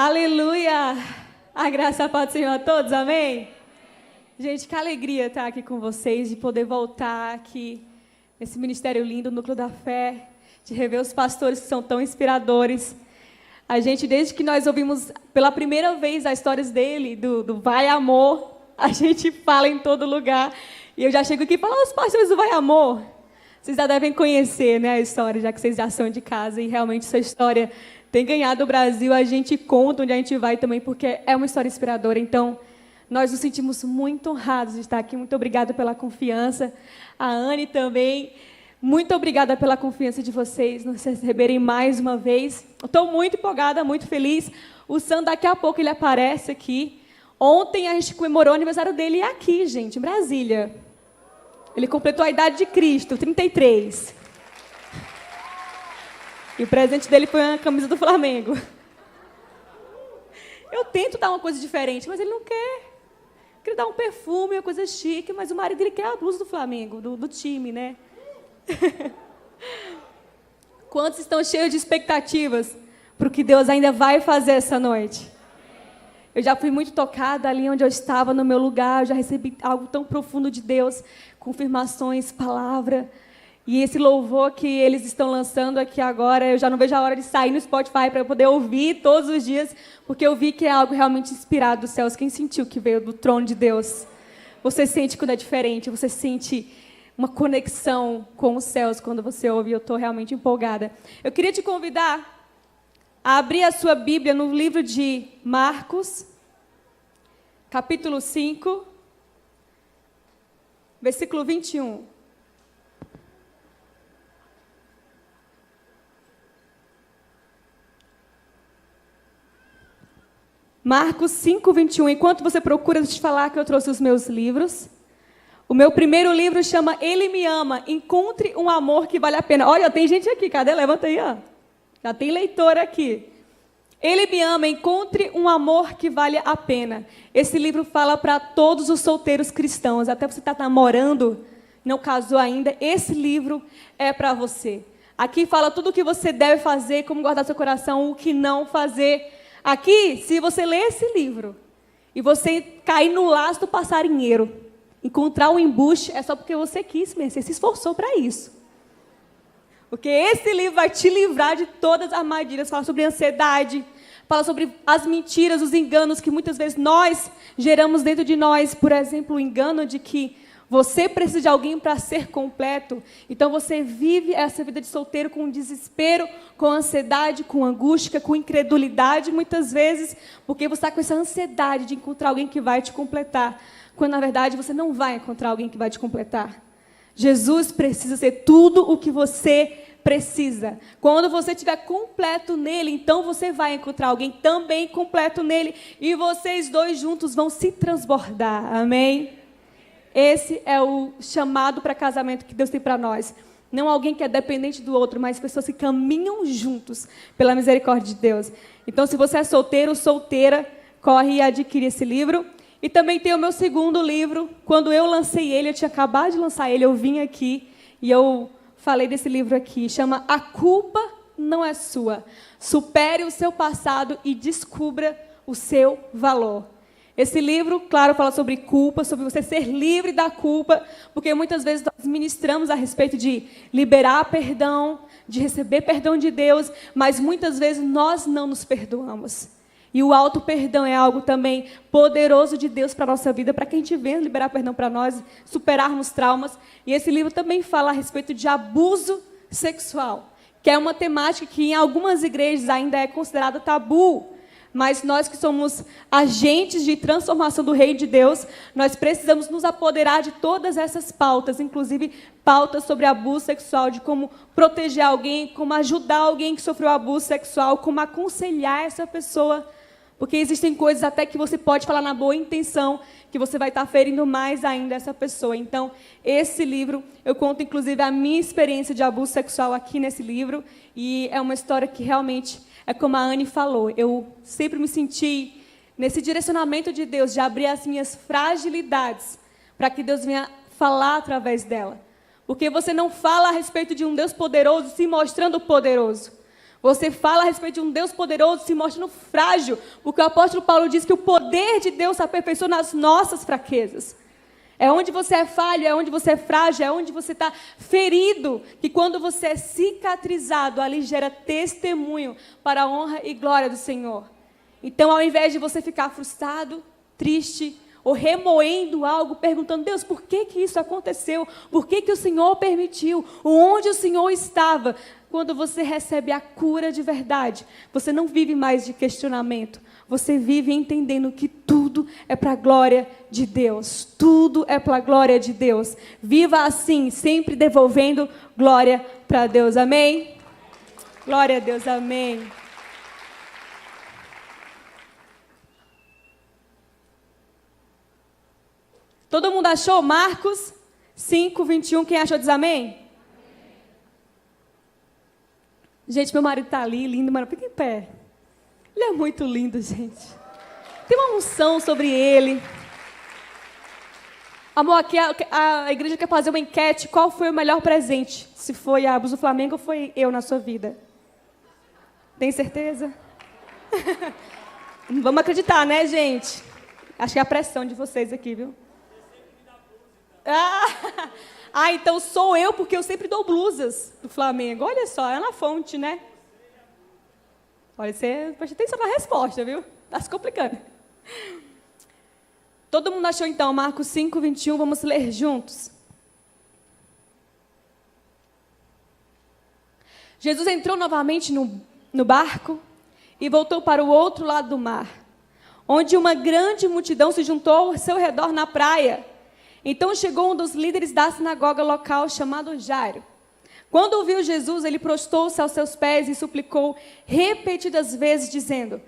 Aleluia! A graça e a paz do Senhor a todos, amém? Gente, que alegria estar aqui com vocês, de poder voltar aqui nesse ministério lindo, Núcleo da Fé, de rever os pastores que são tão inspiradores. A gente, desde que nós ouvimos pela primeira vez as histórias dele, do Vai Amor, a gente fala em todo lugar. E eu já chego aqui e falo, os pastores do Vai Amor. Vocês já devem conhecer, né, a história, já que vocês já são de casa, e realmente essa história tem ganhado o Brasil. A gente conta onde a gente vai também, porque é uma história inspiradora. Então, nós nos sentimos muito honrados de estar aqui. Muito obrigada pela confiança. A Anne também. Muito obrigada pela confiança de vocês, nos receberem mais uma vez. Estou muito empolgada, muito feliz. O Sam, daqui a pouco, ele aparece aqui. Ontem a gente comemorou o aniversário dele aqui, gente, em Brasília. Ele completou a idade de Cristo, 33. E o presente dele foi uma camisa do Flamengo. Eu tento dar uma coisa diferente, mas ele não quer. Eu queria dar um perfume, uma coisa chique, mas o marido dele quer a blusa do Flamengo, do time, né? Quantos estão cheios de expectativas para o que Deus ainda vai fazer essa noite? Eu já fui muito tocada ali onde eu estava, no meu lugar, eu já recebi algo tão profundo de Deus, confirmações, palavra. E esse louvor que eles estão lançando aqui agora, eu já não vejo a hora de sair no Spotify para eu poder ouvir todos os dias, porque eu vi que é algo realmente inspirado dos céus. Quem sentiu que veio do trono de Deus? Você sente quando é diferente, você sente uma conexão com os céus quando você ouve. Eu estou realmente empolgada. Eu queria te convidar a abrir a sua Bíblia no livro de Marcos, capítulo 5, versículo 21. Marcos 5, 21. Enquanto você procura, deixa eu te falar que eu trouxe os meus livros. O meu primeiro livro chama Ele Me Ama, Encontre um Amor que Vale a Pena. Olha, tem gente aqui, cadê? Levanta aí, ó. Já tem leitor aqui. Ele Me Ama, Encontre um Amor que Vale a Pena. Esse livro fala para todos os solteiros cristãos. Até você está namorando, não casou ainda, esse livro é para você. Aqui fala tudo o que você deve fazer, como guardar seu coração, o que não fazer. Aqui, se você ler esse livro e você cair no laço do passarinheiro, encontrar um embuste, é só porque você quis mesmo, você se esforçou para isso. Porque esse livro vai te livrar de todas as armadilhas. Fala sobre ansiedade, fala sobre as mentiras, os enganos que muitas vezes nós geramos dentro de nós. Por exemplo, o engano de que você precisa de alguém para ser completo. Então você vive essa vida de solteiro com desespero, com ansiedade, com angústia, com incredulidade, muitas vezes, porque você está com essa ansiedade de encontrar alguém que vai te completar, quando na verdade você não vai encontrar alguém que vai te completar. Jesus precisa ser tudo o que você precisa. Quando você estiver completo nele, então você vai encontrar alguém também completo nele, e vocês dois juntos vão se transbordar. Amém? Esse é o chamado para casamento que Deus tem para nós. Não alguém que é dependente do outro, mas pessoas que caminham juntos pela misericórdia de Deus. Então, se você é solteiro ou solteira, corre e adquire esse livro. E também tem o meu segundo livro. Quando eu lancei ele, eu tinha acabado de lançar ele, eu vim aqui e eu falei desse livro aqui. Chama A Culpa Não É Sua. Supere o seu passado e descubra o seu valor. Esse livro, claro, fala sobre culpa, sobre você ser livre da culpa, porque muitas vezes nós ministramos a respeito de liberar perdão, de receber perdão de Deus, mas muitas vezes nós não nos perdoamos. E o auto-perdão é algo também poderoso de Deus para a nossa vida, para que a gente venha liberar perdão para nós, superarmos traumas. E esse livro também fala a respeito de abuso sexual, que é uma temática que em algumas igrejas ainda é considerada tabu. Mas nós que somos agentes de transformação do reino de Deus, nós precisamos nos apoderar de todas essas pautas, inclusive pautas sobre abuso sexual, de como proteger alguém, como ajudar alguém que sofreu abuso sexual, como aconselhar essa pessoa. Porque existem coisas até que você pode falar na boa intenção, que você vai estar ferindo mais ainda essa pessoa. Então, esse livro, eu conto inclusive a minha experiência de abuso sexual aqui nesse livro, e é uma história que realmente, é como a Anne falou, eu sempre me senti nesse direcionamento de Deus, de abrir as minhas fragilidades, para que Deus venha falar através dela. Porque você não fala a respeito de um Deus poderoso se mostrando poderoso. Você fala a respeito de um Deus poderoso se mostrando frágil, porque o apóstolo Paulo diz que o poder de Deus se aperfeiçoa nas nossas fraquezas. É onde você é falho, é onde você é frágil, é onde você está ferido, que quando você é cicatrizado, ali gera testemunho para a honra e glória do Senhor. Então, ao invés de você ficar frustrado, triste, ou remoendo algo, perguntando, Deus, por que isso aconteceu? Por que o Senhor permitiu? Onde o Senhor estava? Quando você recebe a cura de verdade, você não vive mais de questionamento. Você vive entendendo que tudo é para a glória de Deus. Tudo é para a glória de Deus. Viva assim, sempre devolvendo glória para Deus. Amém? Glória a Deus, amém. Todo mundo achou Marcos 5, 21? Quem achou diz amém? Gente, meu marido está ali, lindo, mas fica em pé. Ele é muito lindo, gente. Tem uma unção sobre ele. Amor, aqui a igreja quer fazer uma enquete. Qual foi o melhor presente? Se foi a blusa do Flamengo ou foi eu na sua vida? Tem certeza? Vamos acreditar, né, gente? Acho que é a pressão de vocês aqui, viu? Então sou eu, porque eu sempre dou blusas do Flamengo. Olha só, é na fonte, né? Olha, você presta atenção na resposta, viu? Está se complicando. Todo mundo achou, então, Marcos 5, 21. Vamos ler juntos. Jesus entrou novamente no barco e voltou para o outro lado do mar, onde uma grande multidão se juntou ao seu redor na praia. Então chegou um dos líderes da sinagoga local, chamado Jairo. Quando ouviu Jesus, ele prostou-se aos seus pés e suplicou repetidas vezes, dizendo,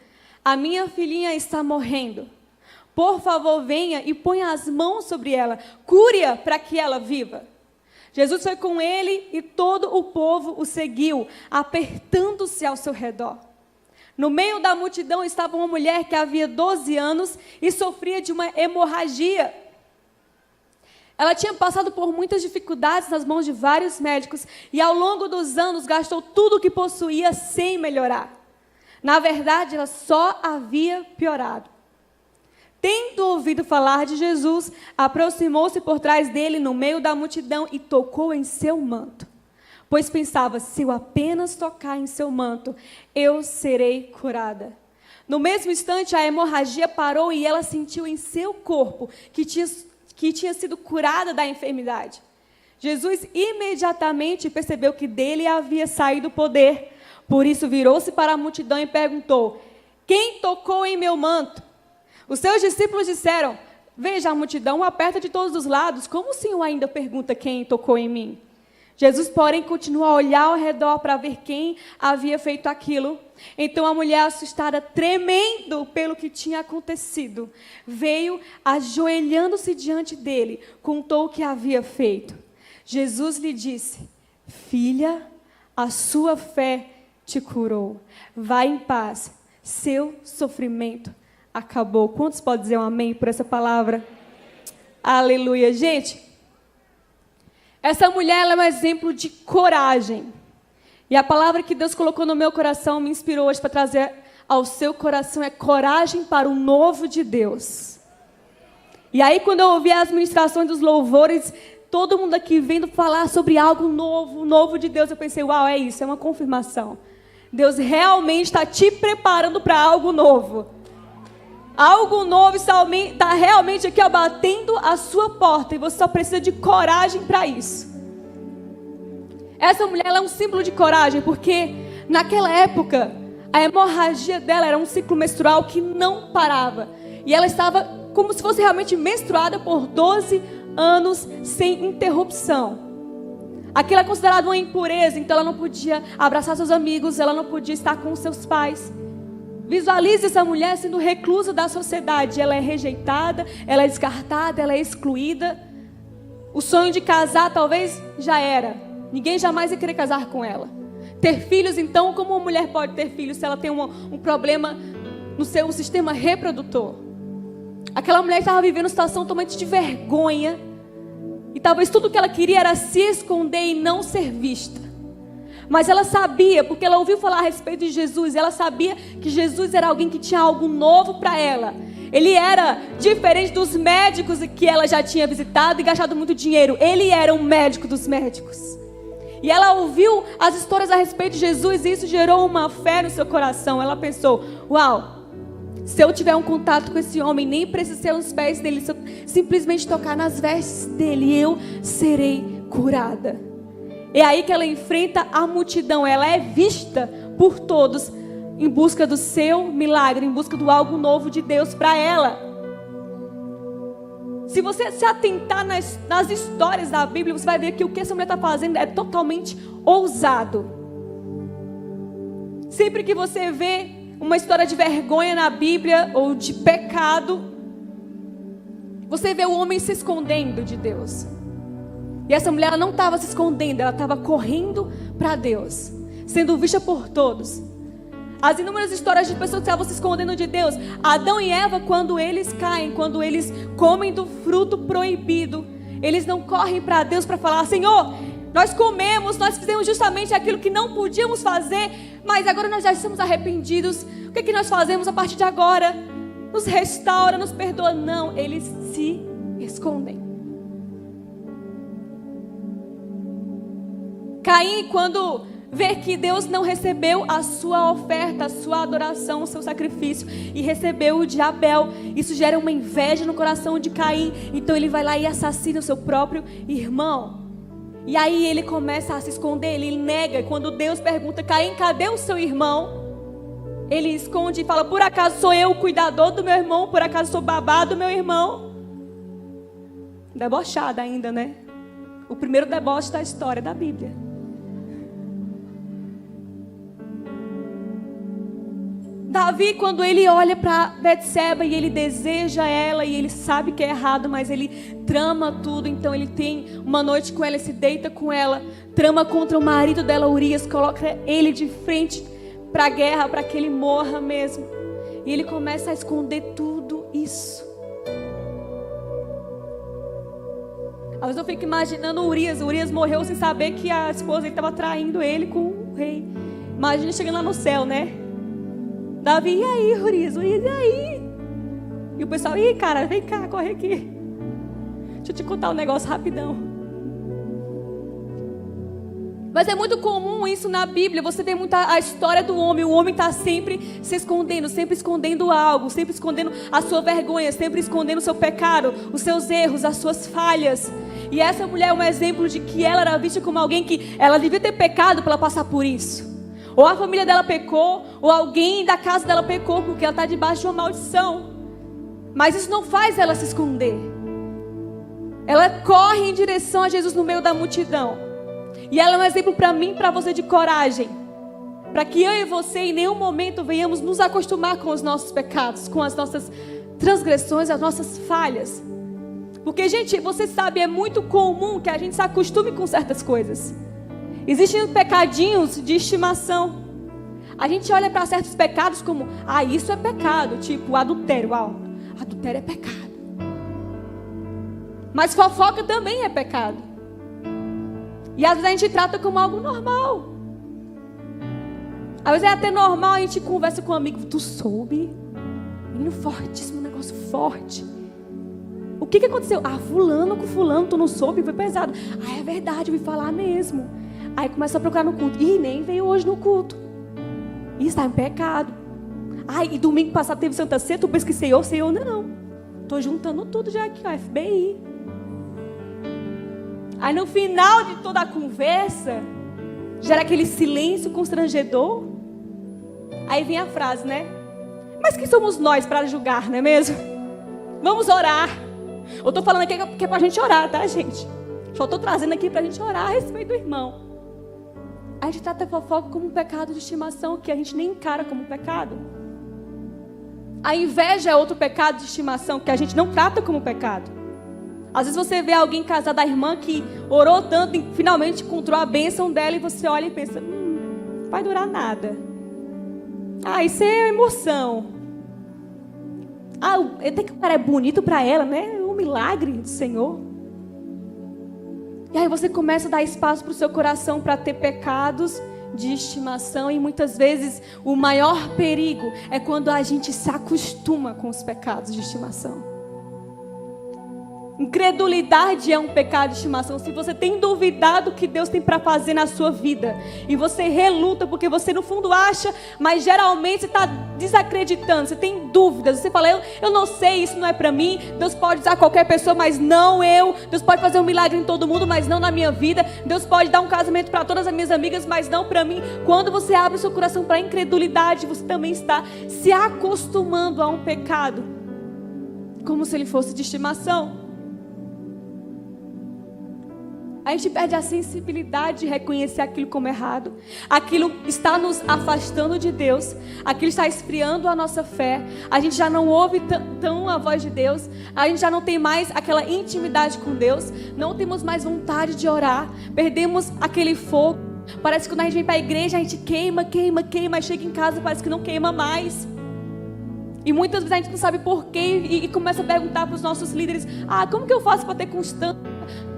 a minha filhinha está morrendo. Por favor, venha e ponha as mãos sobre ela, cure-a para que ela viva. Jesus foi com ele e todo o povo o seguiu, apertando-se ao seu redor. No meio da multidão estava uma mulher que havia 12 anos e sofria de uma hemorragia. Ela tinha passado por muitas dificuldades nas mãos de vários médicos e ao longo dos anos gastou tudo o que possuía sem melhorar. Na verdade, ela só havia piorado. Tendo ouvido falar de Jesus, aproximou-se por trás dele no meio da multidão e tocou em seu manto. Pois pensava, se eu apenas tocar em seu manto, eu serei curada. No mesmo instante, a hemorragia parou e ela sentiu em seu corpo que tinha sido curada da enfermidade. Jesus imediatamente percebeu que dele havia saído o poder. Por isso virou-se para a multidão e perguntou, quem tocou em meu manto? Os seus discípulos disseram, veja, a multidão aperta de todos os lados, como o Senhor ainda pergunta quem tocou em mim? Jesus, porém, continuou a olhar ao redor para ver quem havia feito aquilo. Então a mulher, assustada, tremendo pelo que tinha acontecido, veio, ajoelhando-se diante dele, contou o que havia feito. Jesus lhe disse, filha, a sua fé te curou. Vá em paz, seu sofrimento acabou. Quantos podem dizer um amém por essa palavra? Aleluia. Gente, essa mulher ela é um exemplo de coragem. E a palavra que Deus colocou no meu coração me inspirou hoje para trazer ao seu coração é coragem para o novo de Deus. E aí quando eu ouvi as ministrações dos louvores, todo mundo aqui vendo falar sobre algo novo, novo de Deus, eu pensei, uau, é isso, é uma confirmação. Deus realmente está te preparando para algo novo. Algo novo está realmente aqui, ó, batendo a sua porta. E você só precisa de coragem para isso. Essa mulher ela é um símbolo de coragem, porque naquela época, a hemorragia dela era um ciclo menstrual que não parava. E ela estava como se fosse realmente menstruada por 12 anos sem interrupção. Aquilo é considerado uma impureza, então ela não podia abraçar seus amigos, ela não podia estar com seus pais. Visualize essa mulher sendo reclusa da sociedade. Ela é rejeitada, ela é descartada, ela é excluída. O sonho de casar talvez já era. Ninguém jamais ia querer casar com ela. Ter filhos, então, como uma mulher pode ter filhos se ela tem um problema no seu sistema reprodutor? Aquela mulher estava vivendo uma situação totalmente de vergonha. E talvez tudo que ela queria era se esconder e não ser vista. Mas ela sabia, porque ela ouviu falar a respeito de Jesus. Ela sabia que Jesus era alguém que tinha algo novo para ela. Ele era diferente dos médicos que ela já tinha visitado e gastado muito dinheiro. Ele era um médico dos médicos. E ela ouviu as histórias a respeito de Jesus e isso gerou uma fé no seu coração. Ela pensou, uau, se eu tiver um contato com esse homem, nem preciso ser os pés dele, se eu simplesmente tocar nas vestes dele, eu serei curada. É aí que ela enfrenta a multidão. Ela é vista por todos em busca do seu milagre, em busca do algo novo de Deus para ela. Se você se atentar nas histórias da Bíblia, você vai ver que o que essa mulher está fazendo é totalmente ousado. Sempre que você vê uma história de vergonha na Bíblia ou de pecado, você vê o homem se escondendo de Deus. E essa mulher ela não estava se escondendo, ela estava correndo para Deus, sendo vista por todos. As inúmeras histórias de pessoas que estavam se escondendo de Deus. Adão e Eva, quando eles caem, quando eles comem do fruto proibido, eles não correm para Deus para falar, Senhor, nós comemos, nós fizemos justamente aquilo que não podíamos fazer, mas agora nós já estamos arrependidos. O que é que nós fazemos a partir de agora? Nos restaura, nos perdoa. Não, eles se escondem. Caim, quando vê que Deus não recebeu a sua oferta, a sua adoração, o seu sacrifício, e recebeu o de Abel, isso gera uma inveja no coração de Caim. Então ele vai lá e assassina o seu próprio irmão. E aí ele começa a se esconder, ele nega. Quando Deus pergunta, Caim, cadê o seu irmão? Ele esconde e fala, por acaso sou eu o cuidador do meu irmão? Por acaso sou babá do meu irmão? Debochada ainda, né? O primeiro deboche da história da Bíblia. Davi, quando ele olha para Betseba e ele deseja ela e ele sabe que é errado, mas ele trama tudo. Então ele tem uma noite com ela, ele se deita com ela, trama contra o marido dela, Urias, coloca ele de frente para a guerra, para que ele morra mesmo. E ele começa a esconder tudo isso. Às vezes eu fico imaginando Urias morreu sem saber que a esposa estava traindo ele com o rei. Imagina chegando lá no céu, né? Davi, e aí, Urias, e aí? E o pessoal, ih, cara, vem cá, corre aqui. Deixa eu te contar um negócio rapidão. Mas é muito comum isso na Bíblia. Você vê muito a história do homem. O homem está sempre se escondendo, sempre escondendo algo, sempre escondendo a sua vergonha, sempre escondendo o seu pecado, os seus erros, as suas falhas. E essa mulher é um exemplo de que ela era vista como alguém que ela devia ter pecado para ela passar por isso. Ou a família dela pecou, ou alguém da casa dela pecou, porque ela está debaixo de uma maldição. Mas isso não faz ela se esconder. Ela corre em direção a Jesus no meio da multidão. E ela é um exemplo para mim e para você de coragem. Para que eu e você em nenhum momento venhamos nos acostumar com os nossos pecados, com as nossas transgressões, as nossas falhas. Porque, gente, você sabe, é muito comum que a gente se acostume com certas coisas. Existem pecadinhos de estimação. A gente olha para certos pecados como, isso é pecado, tipo adultério. Adultério é pecado. Mas fofoca também é pecado. E às vezes a gente trata como algo normal. Às vezes é até normal, a gente conversa com um amigo, tu soube? Menino fortíssimo, um negócio forte. O que aconteceu? Fulano com fulano, tu não soube? Foi pesado. É verdade, eu ouvi falar mesmo. Aí começa a procurar no culto. Nem veio hoje no culto. Está em pecado. E domingo passado teve Santa Ceia. Tu pensa que sei eu não. Tô juntando tudo já aqui, FBI. Aí no final de toda a conversa, gera aquele silêncio constrangedor. Aí vem a frase, né? Mas quem somos nós para julgar, não é mesmo? Vamos orar. Eu tô falando aqui que é pra gente orar, tá, gente? Só tô trazendo aqui pra gente orar a respeito do irmão. A gente trata a fofoca como um pecado de estimação que a gente nem encara como pecado. A inveja é outro pecado de estimação que a gente não trata como pecado. Às vezes você vê alguém casado, a irmã que orou tanto e finalmente encontrou a bênção dela e você olha e pensa, não vai durar nada. Isso é emoção. Até que o cara é bonito para ela, né? É um milagre do Senhor. E aí você começa a dar espaço para o seu coração para ter pecados de estimação, e muitas vezes o maior perigo é quando a gente se acostuma com os pecados de estimação. Incredulidade é um pecado de estimação. Se você tem duvidado do que Deus tem para fazer na sua vida, e você reluta porque você no fundo acha, mas geralmente você está desacreditando, você tem dúvidas, você fala, eu não sei, isso não é para mim. Deus pode usar qualquer pessoa, mas não eu. Deus pode fazer um milagre em todo mundo, mas não na minha vida. Deus pode dar um casamento para todas as minhas amigas, mas não para mim. Quando você abre o seu coração para a incredulidade, você também está se acostumando a um pecado como se ele fosse de estimação. A gente perde a sensibilidade de reconhecer aquilo como errado. Aquilo está nos afastando de Deus. Aquilo está esfriando a nossa fé. A gente já não ouve tão a voz de Deus. A gente já não tem mais aquela intimidade com Deus. Não temos mais vontade de orar. Perdemos aquele fogo. Parece que quando a gente vem para a igreja, a gente queima. Mas chega em casa, parece que não queima mais. E muitas vezes a gente não sabe porquê. E começa a perguntar para os nossos líderes: como que eu faço para ter constância?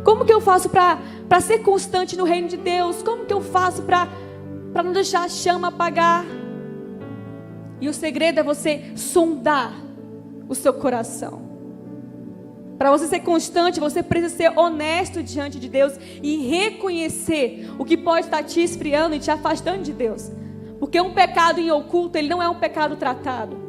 Como que eu faço para ser constante no reino de Deus? Como que eu faço para não deixar a chama apagar? E o segredo é você sondar o seu coração. Para você ser constante, você precisa ser honesto diante de Deus e reconhecer o que pode estar te esfriando e te afastando de Deus. Porque um pecado em oculto, ele não é um pecado tratado.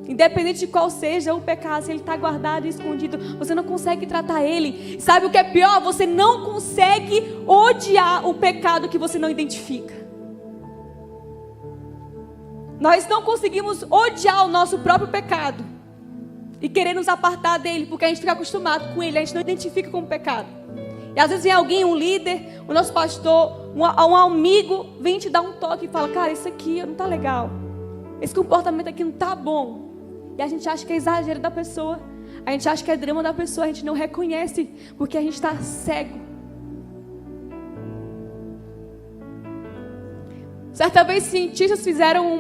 Independente de qual seja o pecado, se ele está guardado e escondido, você não consegue tratar ele. Sabe o que é pior? Você não consegue odiar o pecado que você não identifica. Nós não conseguimos odiar o nosso próprio pecado e querer nos apartar dele, porque a gente fica acostumado com ele, a gente não identifica como pecado. E às vezes vem alguém, um líder, o nosso pastor, um amigo, vem te dar um toque e fala: cara, isso aqui não está legal. Esse comportamento aqui não está bom. E a gente acha que é exagero da pessoa. A gente acha que é drama da pessoa. A gente não reconhece, porque a gente está cego. Certa vez, cientistas fizeram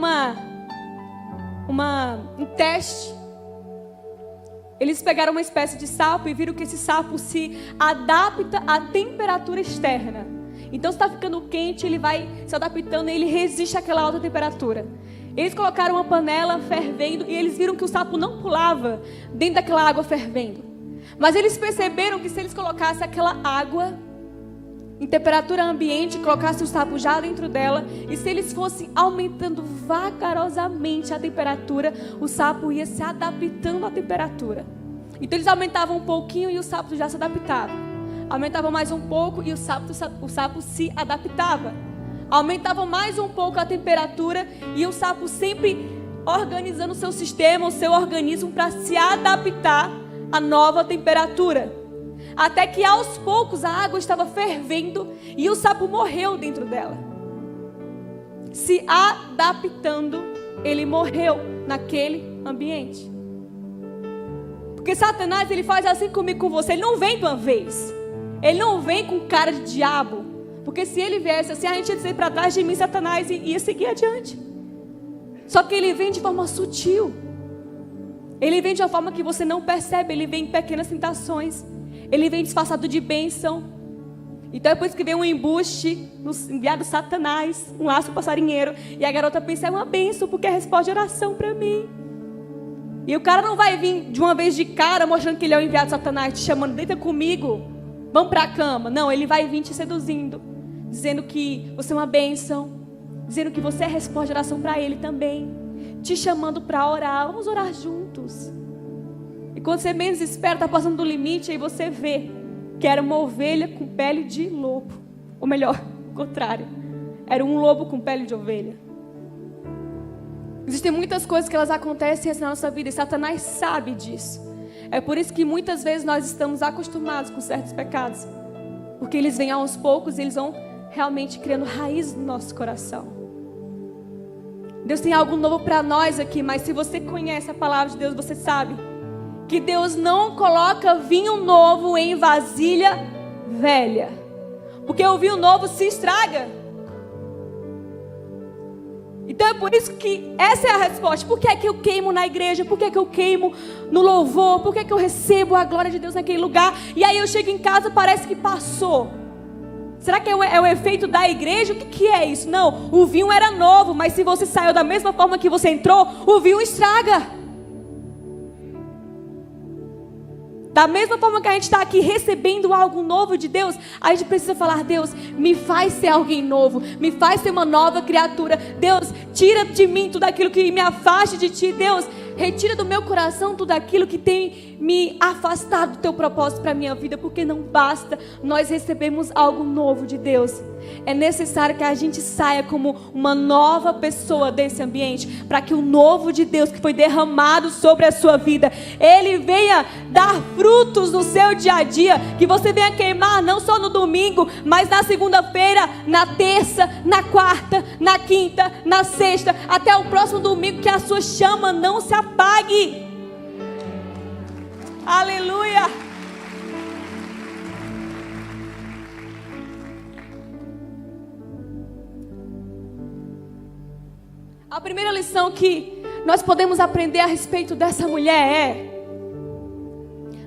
um teste. Eles pegaram uma espécie de sapo e viram que esse sapo se adapta à temperatura externa. Então, se está ficando quente, ele vai se adaptando e ele resiste àquela alta temperatura. Eles colocaram uma panela fervendo e eles viram que o sapo não pulava dentro daquela água fervendo. Mas eles perceberam que se eles colocassem aquela água em temperatura ambiente, colocassem o sapo já dentro dela, e se eles fossem aumentando vagarosamente a temperatura, o sapo ia se adaptando à temperatura. Então eles aumentavam um pouquinho e o sapo já se adaptava. Aumentavam mais um pouco e o sapo se adaptava. Aumentavam mais um pouco a temperatura e o sapo sempre organizando o seu sistema, o seu organismo para se adaptar à nova temperatura. Até que aos poucos a água estava fervendo e o sapo morreu dentro dela. Se adaptando, ele morreu naquele ambiente. Porque Satanás, ele faz assim comigo, com você. Ele não vem de uma vez. Ele não vem com cara de diabo. Porque se ele viesse assim, a gente ia dizer para trás de mim, Satanás, e ia seguir adiante. Só que ele vem de forma sutil. Ele vem de uma forma que você não percebe. Ele vem em pequenas tentações. Ele vem disfarçado de bênção. Então é por isso que vem um embuste enviado Satanás, um laço passarinheiro. E a garota pensa: é uma bênção, porque é resposta de oração para mim. E o cara não vai vir de uma vez de cara mostrando que ele é o enviado de Satanás, te chamando: deita comigo, vamos para a cama. Não, ele vai vir te seduzindo, dizendo que você é uma bênção, dizendo que você é resposta de oração para ele também, te chamando para orar. Vamos orar juntos. E quando você menos espera, está passando do limite, aí você vê que era uma ovelha com pele de lobo. Ou melhor, o contrário, era um lobo com pele de ovelha. Existem muitas coisas que elas acontecem assim na nossa vida, e Satanás sabe disso. É por isso que muitas vezes nós estamos acostumados com certos pecados, porque eles vêm aos poucos e eles vão realmente criando raiz no nosso coração. Deus tem algo novo para nós aqui, mas se você conhece a palavra de Deus, você sabe que Deus não coloca vinho novo em vasilha velha, porque o vinho novo se estraga. Então é por isso que essa é a resposta. Por que é que eu queimo na igreja? Por que é que eu queimo no louvor? Por que é que eu recebo a glória de Deus naquele lugar? E aí eu chego em casa, parece que passou. Será que é o efeito da igreja? O que é isso? Não, o vinho era novo, mas se você saiu da mesma forma que você entrou, o vinho estraga. Da mesma forma que a gente está aqui recebendo algo novo de Deus, a gente precisa falar: Deus, me faz ser alguém novo, me faz ser uma nova criatura. Deus, tira de mim tudo aquilo que me afaste de Ti. Deus, retira do meu coração tudo aquilo que tem me afastado do Teu propósito para a minha vida, porque não basta nós recebemos algo novo de Deus. É necessário que a gente saia como uma nova pessoa desse ambiente, para que o novo de Deus que foi derramado sobre a sua vida, ele venha dar frutos no seu dia a dia, que você venha queimar não só no domingo, mas na segunda-feira, na terça, na quarta, na quinta, na sexta, até o próximo domingo, que a sua chama não se apague. Aleluia! A primeira lição que nós podemos aprender a respeito dessa mulher é: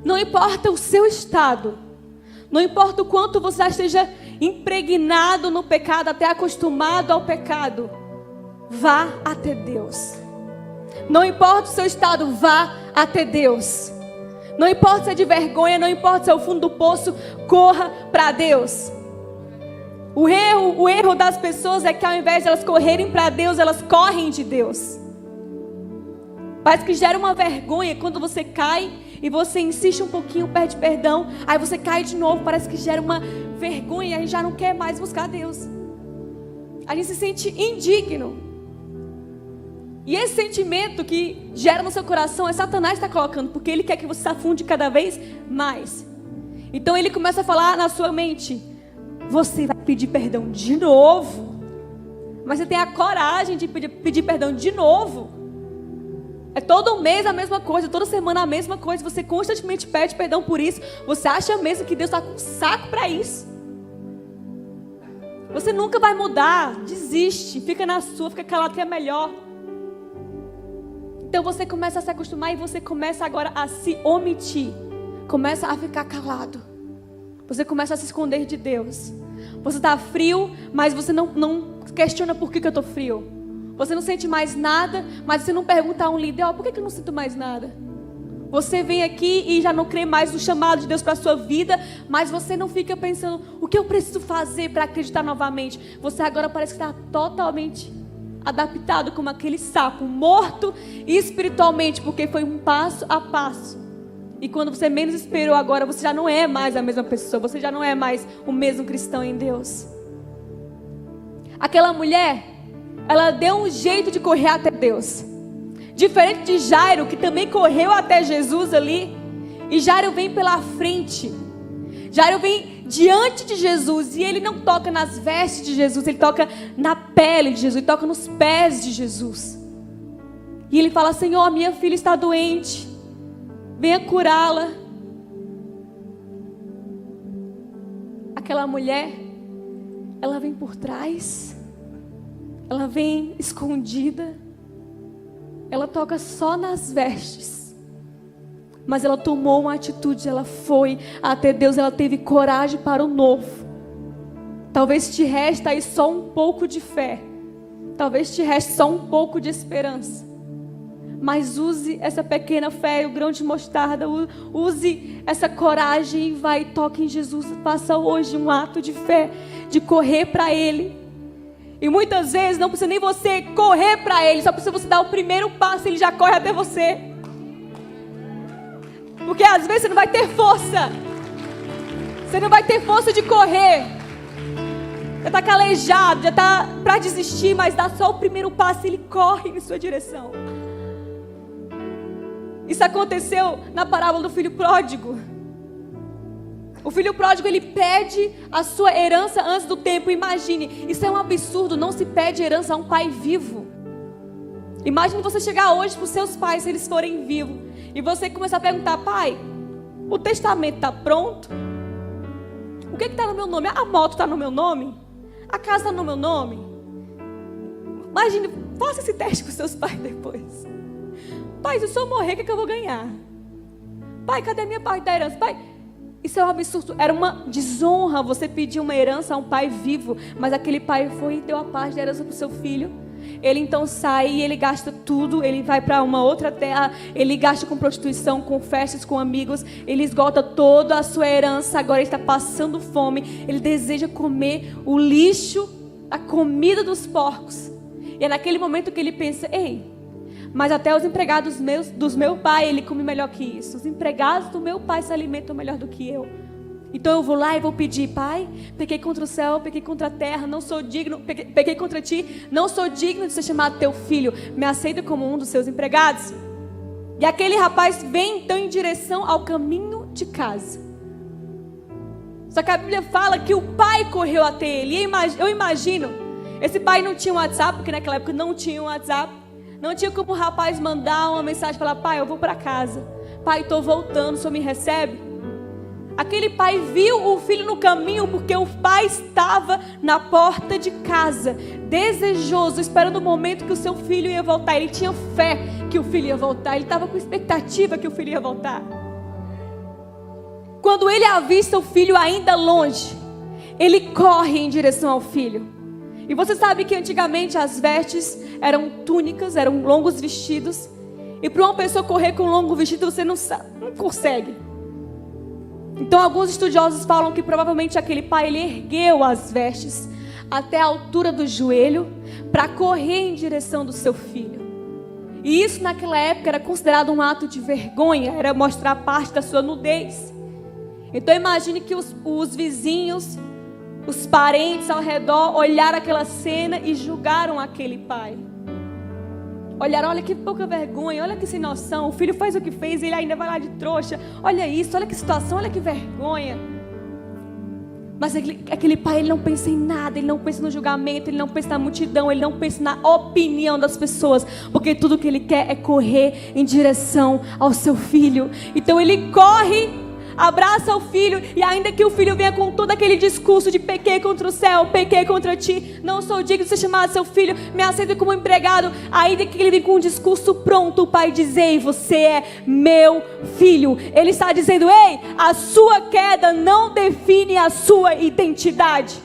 não importa o seu estado, não importa o quanto você já esteja impregnado no pecado, até acostumado ao pecado, vá até Deus. Não importa o seu estado, vá até Deus. Não importa se é de vergonha, não importa se é o fundo do poço, corra para Deus. O erro das pessoas é que ao invés de elas correrem para Deus, elas correm de Deus. Parece que gera uma vergonha quando você cai e você insiste um pouquinho, pede perdão, aí você cai de novo, parece que gera uma vergonha e a gente já não quer mais buscar Deus. A gente se sente indigno. E esse sentimento que gera no seu coração é Satanás que está colocando, porque ele quer que você se afunde cada vez mais. Então ele começa a falar na sua mente: você vai pedir perdão de novo? Mas você tem a coragem de pedir perdão de novo? É todo mês a mesma coisa, toda semana a mesma coisa. Você constantemente pede perdão por isso. Você acha mesmo que Deus está com saco para isso? Você nunca vai mudar. Desiste, fica na sua, fica calado que é melhor. Então você começa a se acostumar e você começa agora a se omitir. Começa a ficar calado. Você começa a se esconder de Deus. Você está frio, mas você não questiona por que eu estou frio. Você não sente mais nada, mas você não pergunta a um líder: por que eu não sinto mais nada? Você vem aqui e já não crê mais no chamado de Deus para a sua vida, mas você não fica pensando: o que eu preciso fazer para acreditar novamente? Você agora parece que está totalmente adaptado como aquele sapo, morto espiritualmente, porque foi um passo a passo. E quando você menos esperou, agora você já não é mais a mesma pessoa. Você já não é mais o mesmo cristão em Deus. Aquela mulher, ela deu um jeito de correr até Deus. Diferente de Jairo, que também correu até Jesus ali. E Jairo vem pela frente. Jairo vem diante de Jesus. E ele não toca nas vestes de Jesus. Ele toca na pele de Jesus. Ele toca nos pés de Jesus. E ele fala: Senhor, minha filha está doente. Venha curá-la. Aquela mulher, ela vem por trás. Ela vem escondida. Ela toca só nas vestes. Mas ela tomou uma atitude. Ela foi até Deus. Ela teve coragem para o novo. Talvez te reste aí só um pouco de fé. Talvez te reste só um pouco de esperança. Mas use essa pequena fé, o grão de mostarda, use essa coragem e vai, toque em Jesus. Faça hoje um ato de fé, de correr para Ele. E muitas vezes não precisa nem você correr para Ele, só precisa você dar o primeiro passo e Ele já corre até você. Porque às vezes você não vai ter força. Você não vai ter força de correr. Já está calejado, já está para desistir, mas dá só o primeiro passo e Ele corre em sua direção. Isso aconteceu na parábola do filho pródigo. O filho pródigo, ele pede a sua herança antes do tempo. Imagine, isso é um absurdo. Não se pede herança a um pai vivo. Imagine você chegar hoje para os seus pais, se eles forem vivos, e você começar a perguntar: pai, o testamento está pronto? O que está no meu nome? A moto está no meu nome? A casa está no meu nome? Imagine, faça esse teste com seus pais depois. Pai, se eu morrer, o que eu vou ganhar? Pai, cadê a minha parte da herança? Pai, Isso é um absurdo. Era uma desonra você pedir uma herança a um pai vivo. Mas aquele pai foi e deu a parte da herança para o seu filho. Ele então sai e ele gasta tudo. Ele vai para uma outra terra. Ele gasta com prostituição, com festas, com amigos. Ele esgota toda a sua herança. Agora ele está passando fome. Ele deseja comer o lixo, a comida dos porcos. E é naquele momento que ele pensa: ei, mas até os empregados do meu pai, ele come melhor que isso. Os empregados do meu pai se alimentam melhor do que eu. Então eu vou lá e vou pedir: pai, pequei contra o céu, pequei contra a terra, não sou digno, pequei contra ti, não sou digno de ser chamado teu filho. Me aceita como um dos seus empregados. E aquele rapaz vem então em direção ao caminho de casa. Só que a Bíblia fala que o pai correu até ele. E eu imagino, esse pai não tinha um WhatsApp, porque naquela época não tinha um WhatsApp. Não tinha como o rapaz mandar uma mensagem e falar: pai, eu vou para casa. Pai, estou voltando, o senhor me recebe? Aquele pai viu o filho no caminho, porque o pai estava na porta de casa, desejoso, esperando o momento que o seu filho ia voltar. Ele tinha fé que o filho ia voltar. Ele estava com expectativa que o filho ia voltar. Quando ele avista o filho ainda longe, ele corre em direção ao filho. E você sabe que antigamente as vestes eram túnicas, eram longos vestidos. E para uma pessoa correr com um longo vestido, você não consegue. Então alguns estudiosos falam que provavelmente aquele pai, ele ergueu as vestes até a altura do joelho para correr em direção do seu filho. E isso naquela época era considerado um ato de vergonha, era mostrar parte da sua nudez. Então imagine que os vizinhos, os parentes ao redor olharam aquela cena e julgaram aquele pai. Olharam: olha que pouca vergonha, olha que sem noção, o filho faz o que fez e ele ainda vai lá de trouxa. Olha isso, olha que situação, olha que vergonha. Mas aquele pai, ele não pensa em nada, ele não pensa no julgamento, ele não pensa na multidão, ele não pensa na opinião das pessoas, porque tudo que ele quer é correr em direção ao seu filho. Então ele corre, abraça o filho, e ainda que o filho venha com todo aquele discurso de pequei contra o céu, pequei contra ti, não sou digno de ser chamado seu filho, me aceita como empregado, ainda que ele venha com um discurso pronto, o pai diz: ei, você é meu filho. Ele está dizendo: ei, a sua queda não define a sua identidade.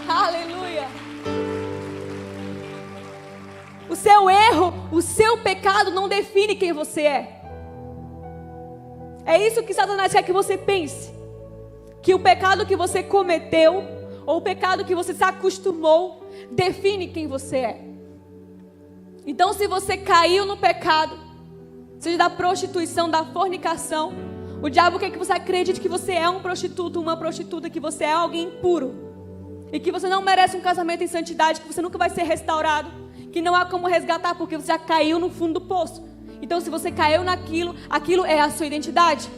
Aleluia. O seu erro, o seu pecado não define quem você é. É isso que Satanás quer que você pense. Que o pecado que você cometeu, ou o pecado que você se acostumou, define quem você é. Então se você caiu no pecado, seja da prostituição, da fornicação, o diabo quer que você acredite que você é um prostituto, uma prostituta, que você é alguém impuro. E que você não merece um casamento em santidade, que você nunca vai ser restaurado. Que não há como resgatar, porque você já caiu no fundo do poço. Então se você caiu naquilo, aquilo é a sua identidade.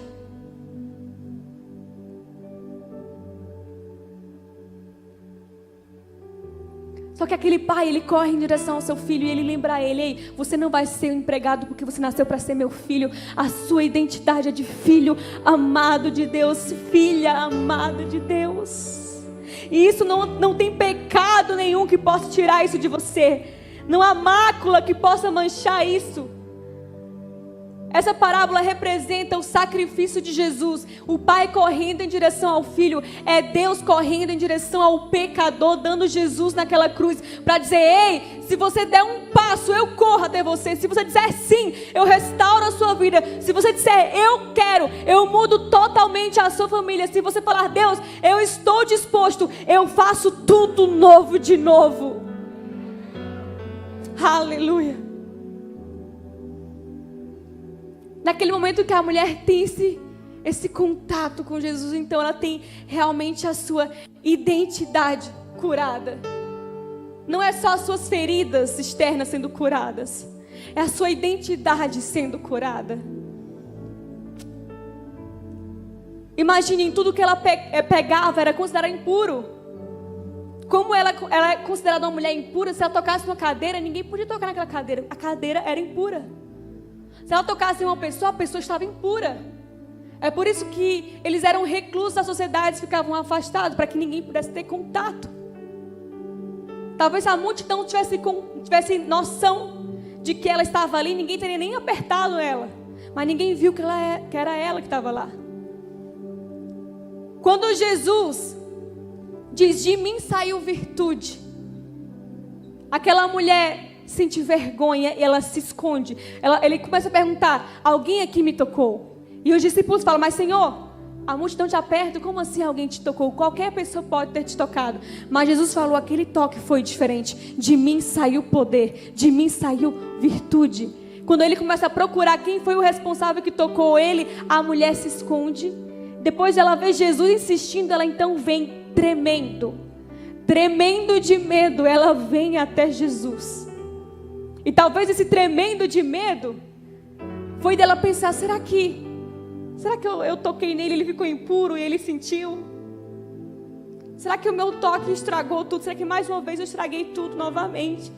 Só que aquele pai, ele corre em direção ao seu filho e ele lembra a ele: ei, você não vai ser um empregado porque você nasceu para ser meu filho. A sua identidade é de filho amado de Deus, filha amada de Deus. E isso não tem pecado nenhum que possa tirar isso de você. Não há mácula que possa manchar isso. Essa parábola representa o sacrifício de Jesus. O pai correndo em direção ao filho. É Deus correndo em direção ao pecador, dando Jesus naquela cruz para dizer: ei, se você der um passo, eu corro até você. Se você disser sim, eu restauro a sua vida. Se você disser eu quero, eu mudo totalmente a sua família. Se você falar: Deus, eu estou disposto, eu faço tudo novo de novo. Aleluia. Naquele momento que a mulher tem esse contato com Jesus, então ela tem realmente a sua identidade curada. Não é só as suas feridas externas sendo curadas, é a sua identidade sendo curada. Imaginem, tudo que ela pegava era considerado impuro. Como ela é considerada uma mulher impura, se ela tocasse numa cadeira, ninguém podia tocar naquela cadeira. A cadeira era impura. Se ela tocasse em uma pessoa, a pessoa estava impura. É por isso que eles eram reclusos da sociedade, ficavam afastados, para que ninguém pudesse ter contato. Talvez a multidão tivesse noção de que ela estava ali, ninguém teria nem apertado ela. Mas ninguém viu que era ela que estava lá. Quando Jesus diz, de mim saiu virtude, aquela mulher sente vergonha e ela se esconde. Ele começa a perguntar, alguém aqui me tocou? E os discípulos falam, mas Senhor, a multidão te aperta, como assim alguém te tocou? Qualquer pessoa pode ter te tocado. Mas Jesus falou, aquele toque foi diferente. De mim saiu poder, de mim saiu virtude. Quando ele começa a procurar quem foi o responsável que tocou ele, a mulher se esconde. Depois ela vê Jesus insistindo, ela então vem tremendo de medo, ela vem até Jesus. E talvez esse tremendo de medo foi dela pensar, será que eu toquei nele, ele ficou impuro e ele sentiu? Será que o meu toque estragou tudo? Será que mais uma vez eu estraguei tudo novamente?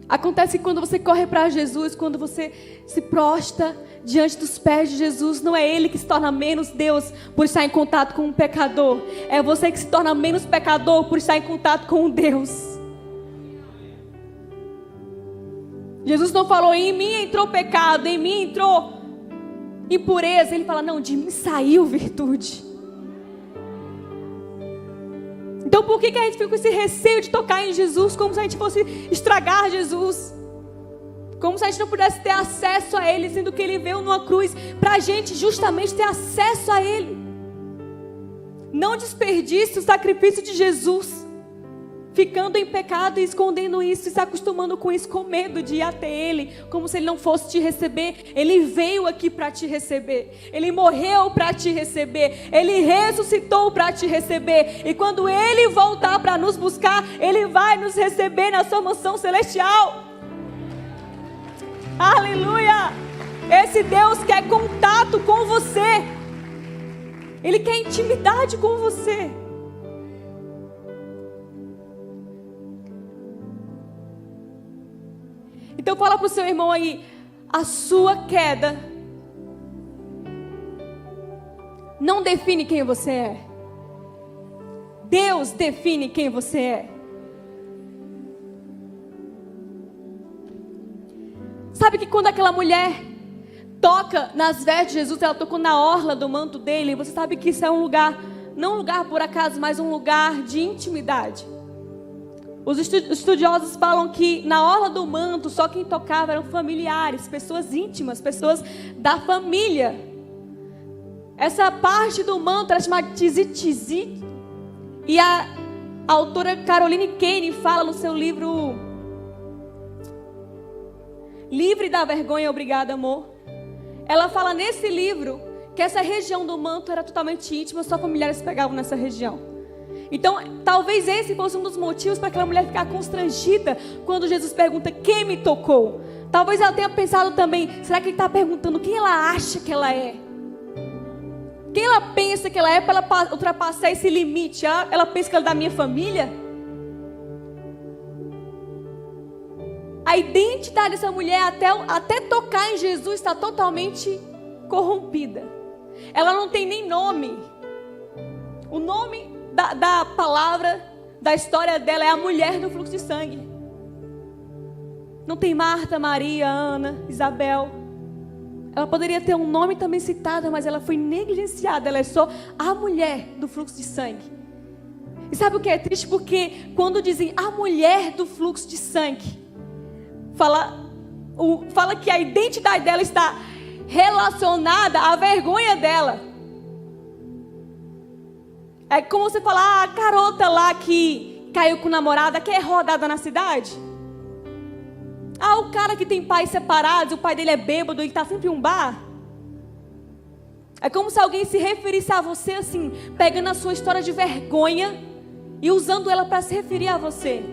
Acontece que quando você corre para Jesus, quando você se prostra diante dos pés de Jesus, não é Ele que se torna menos Deus por estar em contato com um pecador. É você que se torna menos pecador por estar em contato com um Deus. Jesus não falou, em mim entrou pecado, em mim entrou impureza. Ele fala, não, de mim saiu virtude. Então por que a gente fica com esse receio de tocar em Jesus, como se a gente fosse estragar Jesus? Como se a gente não pudesse ter acesso a Ele, sendo que Ele veio numa cruz para a gente justamente ter acesso a Ele. Não desperdice o sacrifício de Jesus, ficando em pecado e escondendo isso, e se acostumando com isso, com medo de ir até Ele, como se Ele não fosse te receber. Ele veio aqui para te receber, Ele morreu para te receber, Ele ressuscitou para te receber, e quando Ele voltar para nos buscar, Ele vai nos receber na sua mansão celestial. Aleluia! Esse Deus quer contato com você, Ele quer intimidade com você. Então fala para o seu irmão aí, a sua queda não define quem você é. Deus define quem você é. Sabe que quando aquela mulher toca nas vestes de Jesus, ela tocou na orla do manto dele, você sabe que isso é um lugar, não um lugar por acaso, mas um lugar de intimidade. Os estudiosos falam que na orla do manto, só quem tocava eram familiares, pessoas íntimas, pessoas da família. Essa parte do manto era chamada de tzitzit. E a autora Caroline Kane fala no seu livro Livre da Vergonha, Obrigada, Amor. Ela fala nesse livro que essa região do manto era totalmente íntima, só familiares pegavam nessa região. Então, talvez esse fosse um dos motivos para aquela mulher ficar constrangida quando Jesus pergunta, quem me tocou? Talvez ela tenha pensado também, será que ele está perguntando quem ela acha que ela é? Quem ela pensa que ela é para ela ultrapassar esse limite? Ela pensa que ela é da minha família? A identidade dessa mulher, até tocar em Jesus, está totalmente corrompida. Ela não tem nem nome. O nome da palavra, da história dela é a mulher do fluxo de sangue. Não tem Marta, Maria, Ana, Isabel. Ela poderia ter um nome também citado, mas ela foi negligenciada. Ela é só a mulher do fluxo de sangue. E sabe o que é triste? Porque quando dizem a mulher do fluxo de sangue, fala que a identidade dela está relacionada à vergonha dela. É como você falar, a garota lá que caiu com o namorado, que é rodada na cidade. O cara que tem pais separados, o pai dele é bêbado, ele está sempre em um bar. É como se alguém se referisse a você assim, pegando a sua história de vergonha e usando ela para se referir a você.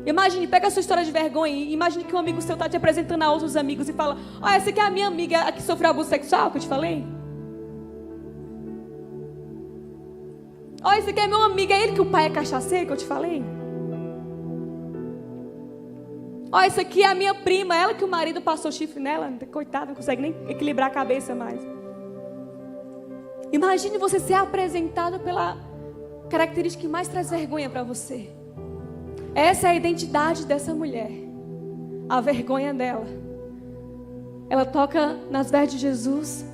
Imagine, pega a sua história de vergonha e imagine que um amigo seu está te apresentando a outros amigos e fala, essa aqui é a minha amiga, a que sofreu abuso sexual, que eu te falei. Esse aqui é meu amigo, é ele que o pai é cachaceiro, que eu te falei. Isso aqui é a minha prima, ela que o marido passou chifre nela. Coitada, não consegue nem equilibrar a cabeça mais. Imagine você ser apresentado pela característica que mais traz vergonha para você. Essa é a identidade dessa mulher. A vergonha dela. ela toca nas vestes de Jesus.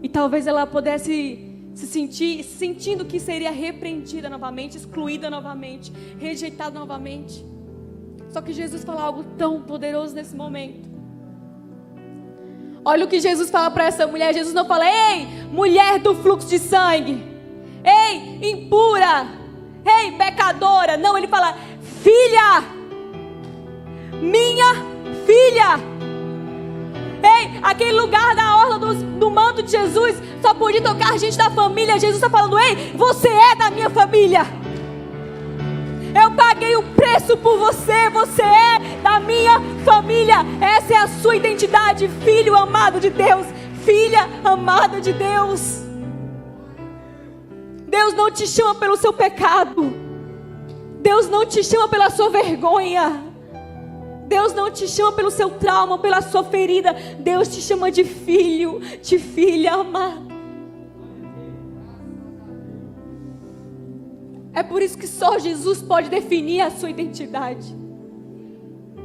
E talvez ela pudesse sentindo que seria repreendida novamente, excluída novamente, rejeitada novamente. Só que Jesus fala algo tão poderoso nesse momento. Olha o que Jesus fala para essa mulher. Jesus não fala: ei, mulher do fluxo de sangue, ei, impura, ei, pecadora. Não, ele fala: filha, minha filha. Ei, aquele lugar da orla do manto de Jesus só podia tocar gente da família. Jesus está falando: ei, você é da minha família. Eu paguei o preço por você. Você é da minha família. Essa é a sua identidade, filho amado de Deus, filha amada de Deus. Deus não te chama pelo seu pecado. Deus não te chama pela sua vergonha. Deus não te chama pelo seu trauma, pela sua ferida. Deus te chama de filho, de filha amada. É por isso que só Jesus pode definir a sua identidade.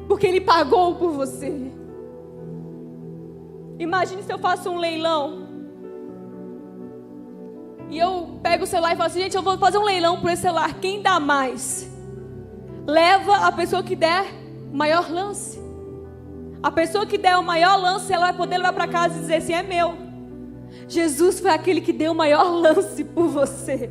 Porque Ele pagou por você. Imagine se eu faço um leilão. E eu pego o celular e falo assim: gente, eu vou fazer um leilão por esse celular. Quem dá mais? Leva a pessoa que der o maior lance. A pessoa que der o maior lance, ela vai poder levar para casa e dizer assim: é meu. Jesus foi aquele que deu o maior lance por você.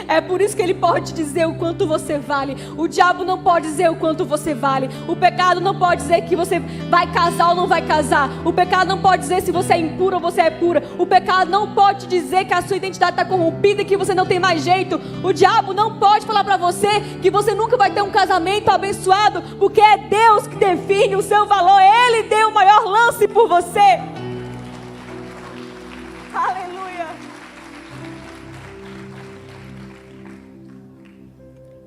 É por isso que Ele pode dizer o quanto você vale. O diabo não pode dizer o quanto você vale. O pecado não pode dizer que você vai casar ou não vai casar. O pecado não pode dizer se você é impuro ou você é pura. O pecado não pode dizer que a sua identidade está corrompida e que você não tem mais jeito. O diabo não pode falar para você que você nunca vai ter um casamento abençoado, porque é Deus que define o seu valor. Ele deu o maior lance por você. Aleluia.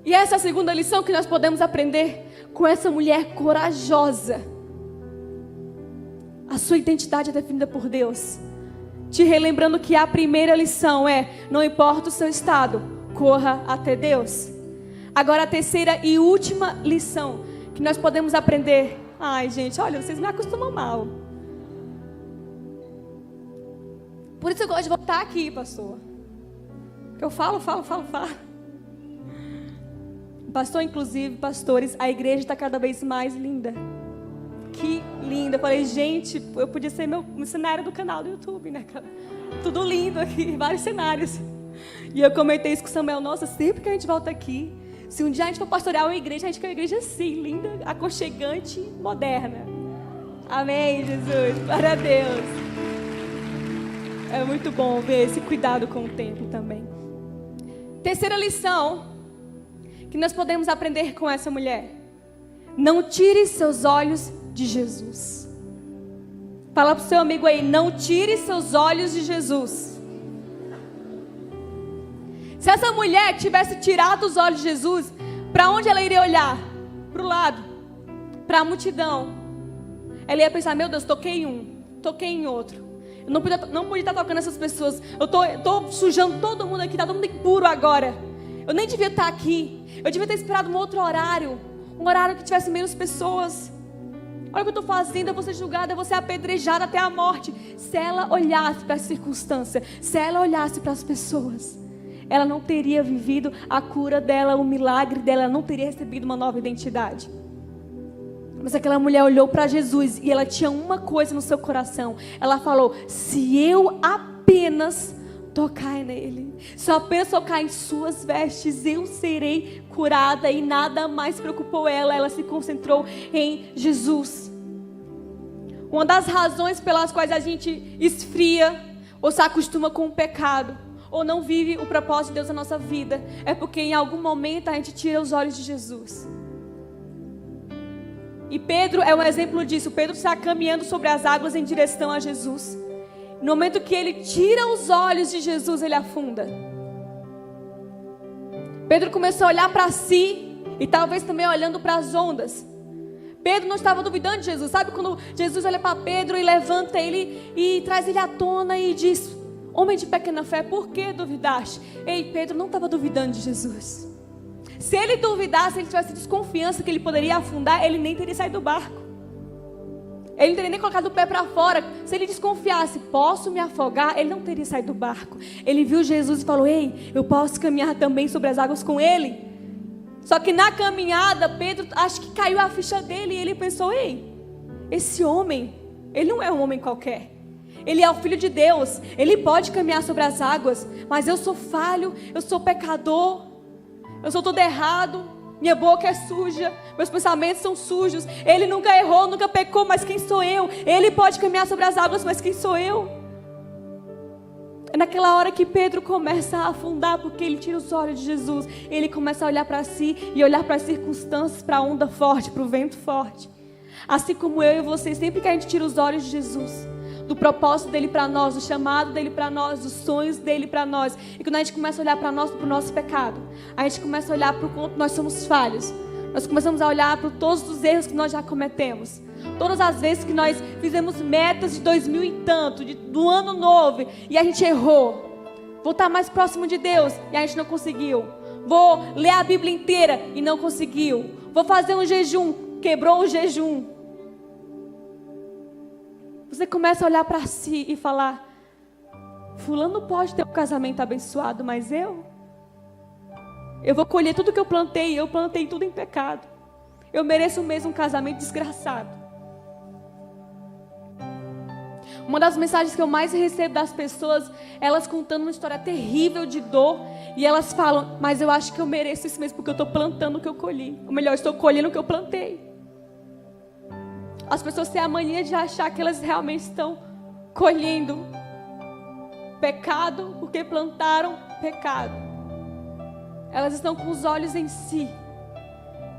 E essa é a segunda lição que nós podemos aprender com essa mulher corajosa. A sua identidade é definida por Deus. Te relembrando que a primeira lição é: não importa o seu estado, corra até Deus. Agora a terceira e última lição que nós podemos aprender. Ai, gente, olha, vocês me acostumam mal. Por isso eu gosto de voltar aqui, pastor. Que eu falo. Pastor, inclusive, pastores, a igreja está cada vez mais linda. Que linda. Eu falei: gente, eu podia ser meu cenário do canal do YouTube, né, cara? Tudo lindo aqui, vários cenários. E eu comentei isso com o Samuel: nossa, sempre que a gente volta aqui, se um dia a gente for pastorear uma igreja, a gente quer uma igreja assim, linda, aconchegante, moderna. Amém, Jesus. Glória a Deus. É muito bom ver esse cuidado com o templo também. Terceira lição que nós podemos aprender com essa mulher: não tire seus olhos de Jesus. Fala para o seu amigo aí: não tire seus olhos de Jesus. Se essa mulher tivesse tirado os olhos de Jesus, para onde ela iria olhar? Para o lado, para a multidão. Ela ia pensar: meu Deus, toquei em um, toquei em outro. Eu não podia estar tocando essas pessoas. Eu estou sujando todo mundo aqui, está todo mundo impuro agora. Eu nem devia estar aqui. Eu devia ter esperado um outro horário. Um horário que tivesse menos pessoas. Olha o que eu estou fazendo. Eu vou ser julgada, eu vou ser apedrejada até a morte. Se ela olhasse para a circunstância, se ela olhasse para as pessoas, ela não teria vivido a cura dela, o milagre dela. Ela não teria recebido uma nova identidade. Mas aquela mulher olhou para Jesus e ela tinha uma coisa no seu coração. Ela falou: se eu apenas tocar nele, se eu apenas tocar em suas vestes, eu serei curada. E nada mais preocupou ela. Ela se concentrou em Jesus. Uma das razões pelas quais a gente esfria ou se acostuma com o pecado, ou não vive o propósito de Deus na nossa vida, é porque em algum momento a gente tira os olhos de Jesus. E Pedro é um exemplo disso. Pedro está caminhando sobre as águas em direção a Jesus. No momento que ele tira os olhos de Jesus, ele afunda. Pedro começou a olhar para si e talvez também olhando para as ondas. Pedro não estava duvidando de Jesus. Sabe quando Jesus olha para Pedro e levanta ele e traz ele à tona e diz: homem de pequena fé, por que duvidaste? Ei, Pedro não estava duvidando de Jesus. Se ele duvidasse, se ele tivesse desconfiança que ele poderia afundar, ele nem teria saído do barco. Ele não teria nem colocado o pé para fora. Se ele desconfiasse, posso me afogar? Ele não teria saído do barco. Ele viu Jesus e falou, ei, eu posso caminhar também sobre as águas com ele. Só que na caminhada, Pedro, acho que caiu a ficha dele. E ele pensou, ei, esse homem, ele não é um homem qualquer. Ele é o Filho de Deus. Ele pode caminhar sobre as águas. Mas eu sou falho, eu sou pecador. Eu sou todo errado. Minha boca é suja, meus pensamentos são sujos. Ele nunca errou, nunca pecou, mas quem sou eu? Ele pode caminhar sobre as águas, mas quem sou eu? É naquela hora que Pedro começa a afundar, porque ele tira os olhos de Jesus. Ele começa a olhar para si e olhar para as circunstâncias, para a onda forte, para o vento forte. Assim como eu e você, sempre que a gente tira os olhos de Jesus, do propósito dele para nós, do chamado dele para nós, dos sonhos dele para nós, e quando a gente começa a olhar para nós, para o nosso pecado, a gente começa a olhar para o quanto nós somos falhos, nós começamos a olhar para todos os erros que nós já cometemos, todas as vezes que nós fizemos metas de 2000 e tanto, do ano novo, e a gente errou. Vou estar mais próximo de Deus e a gente não conseguiu. Vou ler a Bíblia inteira e não conseguiu. Vou fazer um jejum, quebrou o jejum. Você começa a olhar para si e falar, fulano pode ter um casamento abençoado, mas eu vou colher tudo que eu plantei tudo em pecado. Eu mereço mesmo um casamento desgraçado. Uma das mensagens que eu mais recebo das pessoas, elas contando uma história terrível de dor, e elas falam, mas eu acho que eu mereço isso mesmo, porque eu estou plantando o que eu colhi. Ou melhor, eu estou colhendo o que eu plantei. As pessoas têm a mania de achar que elas realmente estão colhendo pecado porque plantaram pecado. Elas estão com os olhos em si.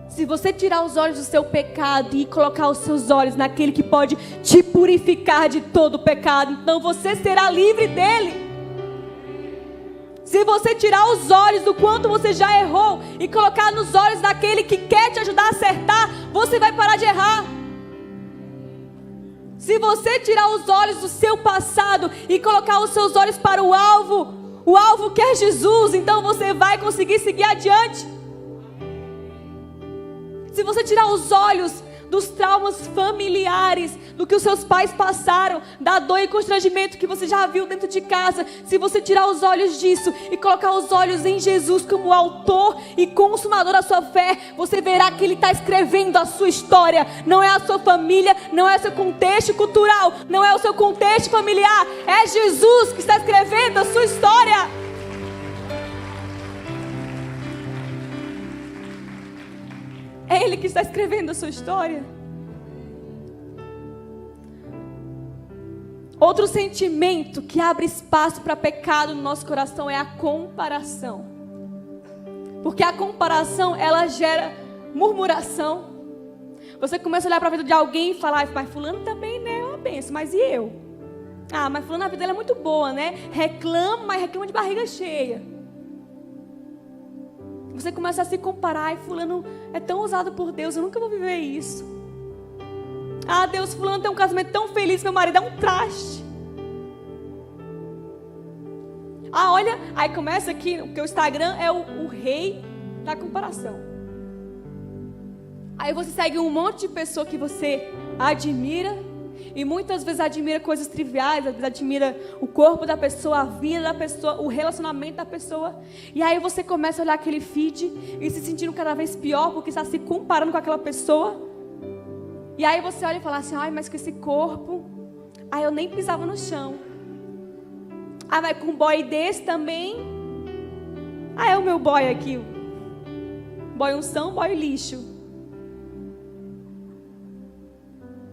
Se você tirar os olhos do seu pecado e colocar os seus olhos naquele que pode te purificar de todo o pecado, então você será livre dele. Se você tirar os olhos do quanto você já errou e colocar nos olhos daquele que quer te ajudar a acertar, você vai parar de errar. Se você tirar os olhos do seu passado e colocar os seus olhos para o alvo que é Jesus, então você vai conseguir seguir adiante. Se você tirar os olhos dos traumas familiares, do que os seus pais passaram, da dor e constrangimento que você já viu dentro de casa, se você tirar os olhos disso e colocar os olhos em Jesus como o autor e consumador da sua fé, você verá que Ele está escrevendo a sua história. Não é a sua família, não é o seu contexto cultural, não é o seu contexto familiar, é Jesus que está escrevendo a sua história. É Ele que está escrevendo a sua história. Outro sentimento que abre espaço para pecado no nosso coração é a comparação. Porque a comparação, ela gera murmuração. Você começa a olhar para a vida de alguém e falar, mas fulano também, né, é uma benção, mas e eu? Ah, mas fulano, a vida dela é muito boa, né? Reclama, mas reclama de barriga cheia. Você começa a se comparar, e fulano é tão usado por Deus, eu nunca vou viver isso. Ah, Deus, fulano tem um casamento tão feliz, meu marido é um traste. Ah, olha, aí começa aqui, porque o Instagram é o rei da comparação. Aí você segue um monte de pessoa que você admira, e muitas vezes admira coisas triviais, às vezes admira o corpo da pessoa, a vida da pessoa, o relacionamento da pessoa. E aí você começa a olhar aquele feed e se sentindo cada vez pior, porque está se comparando com aquela pessoa. E aí você olha e fala assim, ai, mas com esse corpo, ai, eu nem pisava no chão. Ah, vai com um boy desse também. Ah, é o meu boy aqui. Boy unção, boy lixo.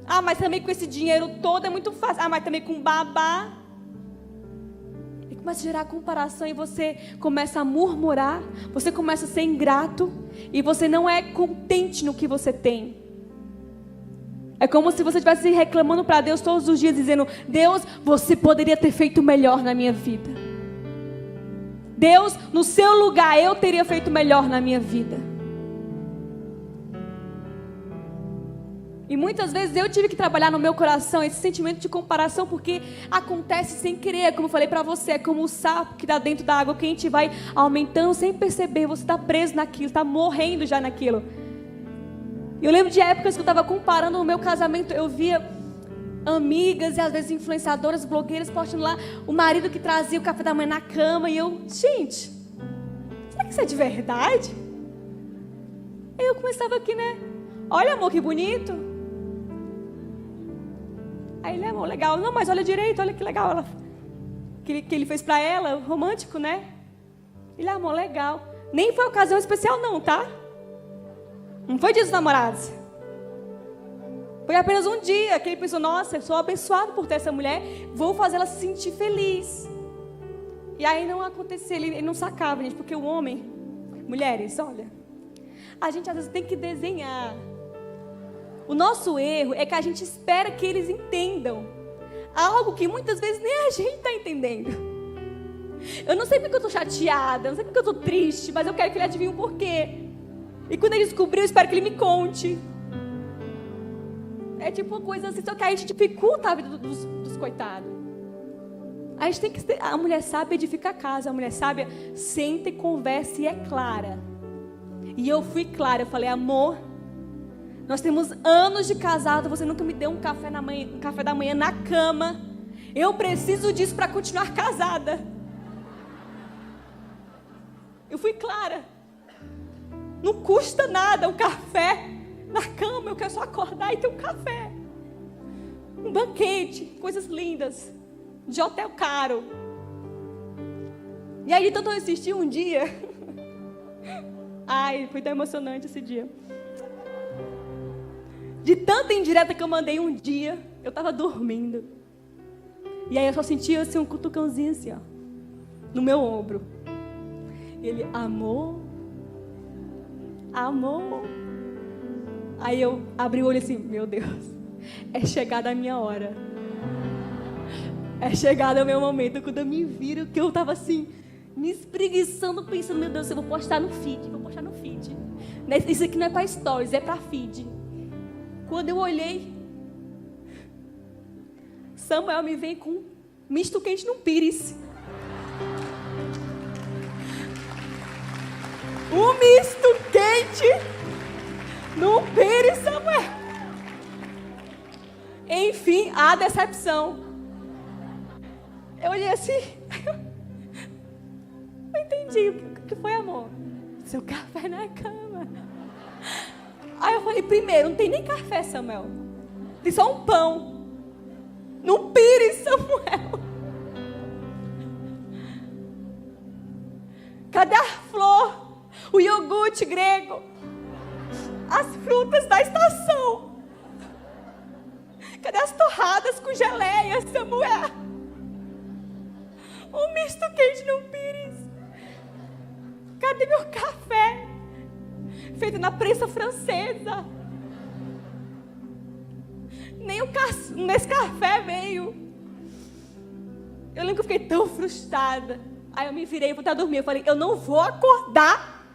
Ah, mas também com esse dinheiro todo é muito fácil. Ah, mas também com babá. E começa a gerar comparação e você começa a murmurar. Você começa a ser ingrato. E você não é contente no que você tem. É como se você estivesse reclamando para Deus todos os dias, dizendo, Deus, você poderia ter feito melhor na minha vida. Deus, no seu lugar, eu teria feito melhor na minha vida. E muitas vezes eu tive que trabalhar no meu coração esse sentimento de comparação, porque acontece sem querer, como eu falei para você, é como o sapo que está dentro da água, que a gente vai aumentando sem perceber, você está preso naquilo, está morrendo já naquilo. Eu lembro de épocas que eu estava comparando no meu casamento, eu via amigas e às vezes influenciadoras, blogueiras postando lá o marido que trazia o café da manhã na cama. E eu, gente, será que isso é de verdade? Aí eu começava aqui, né? Olha, amor, que bonito. Aí ele, amor, legal. Não, mas olha direito, olha que legal. Que ele fez pra ela, romântico, né? Ele, amor, legal. Nem foi ocasião especial não, tá? Não foi dia dos namorados. Foi apenas um dia que ele pensou, nossa, eu sou abençoado por ter essa mulher, vou fazer ela se sentir feliz. E aí não acontecia, ele não sacava, gente, porque o homem, mulheres, olha, a gente às vezes tem que desenhar. O nosso erro é que a gente espera que eles entendam algo que muitas vezes nem a gente está entendendo. Eu não sei porque eu estou chateada, eu não sei porque eu estou triste, mas eu quero que ele adivinhe o porquê. E quando ele descobrir, eu espero que ele me conte. É tipo uma coisa assim, só que aí a gente dificulta a vida dos coitados. A gente tem que... A mulher sábia edifica a casa, a mulher sábia senta e conversa e é clara. E eu fui clara, eu falei, amor, nós temos anos de casado, você nunca me deu um café da manhã na cama. Eu preciso disso para continuar casada. Eu fui clara. Não custa nada um café na cama, eu quero só acordar e ter um café. Um banquete, coisas lindas, de hotel caro. E aí, de tanto eu assistir um dia... Ai, foi tão emocionante esse dia. De tanta indireta que eu mandei um dia, eu estava dormindo. E aí eu só sentia assim um cutucãozinho assim, ó, no meu ombro. Ele, amor. Aí eu abri o olho assim, meu Deus, é chegada a minha hora. É chegado o meu momento. Quando eu me viro, que eu estava assim, me espreguiçando, pensando, meu Deus, eu vou postar no feed. Isso aqui não é para stories, é para feed. Quando eu olhei, Samuel me vem com um misto quente no pires. Um misto quente no pires, Samuel. Enfim, a decepção. Eu olhei assim, não entendi o que foi, amor. Seu café na cama. Aí eu falei, primeiro, não tem nem café, Samuel. Tem só um pão. Não pires, Samuel. Cadê a flor? O iogurte grego? As frutas da estação? Cadê as torradas com geleia, Samuel? Um misto quente no pires. Cadê meu café? Feito na prensa francesa. Nem nesse café veio. Eu lembro que eu fiquei tão frustrada. Aí eu me virei e voltei a dormir. Eu falei, eu não vou acordar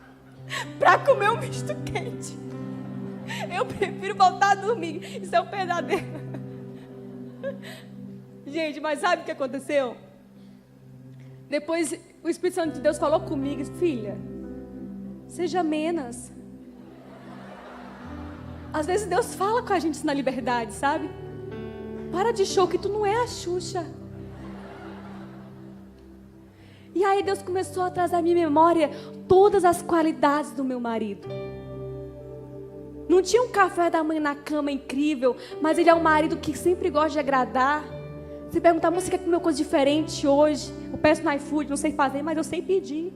para comer um misto quente. Eu prefiro voltar a dormir. Isso é um pesadelo. Gente, mas sabe o que aconteceu? Depois o Espírito Santo de Deus falou comigo, filha, seja menos. Às vezes Deus fala com a gente na liberdade, sabe? Para de show que tu não é a Xuxa. E aí Deus começou a trazer à minha memória todas as qualidades do meu marido. Não tinha um café da manhã na cama incrível, mas ele é um marido que sempre gosta de agradar. Se perguntar, você quer comer coisa diferente hoje? Eu peço no iFood, não sei fazer, mas eu sei pedir.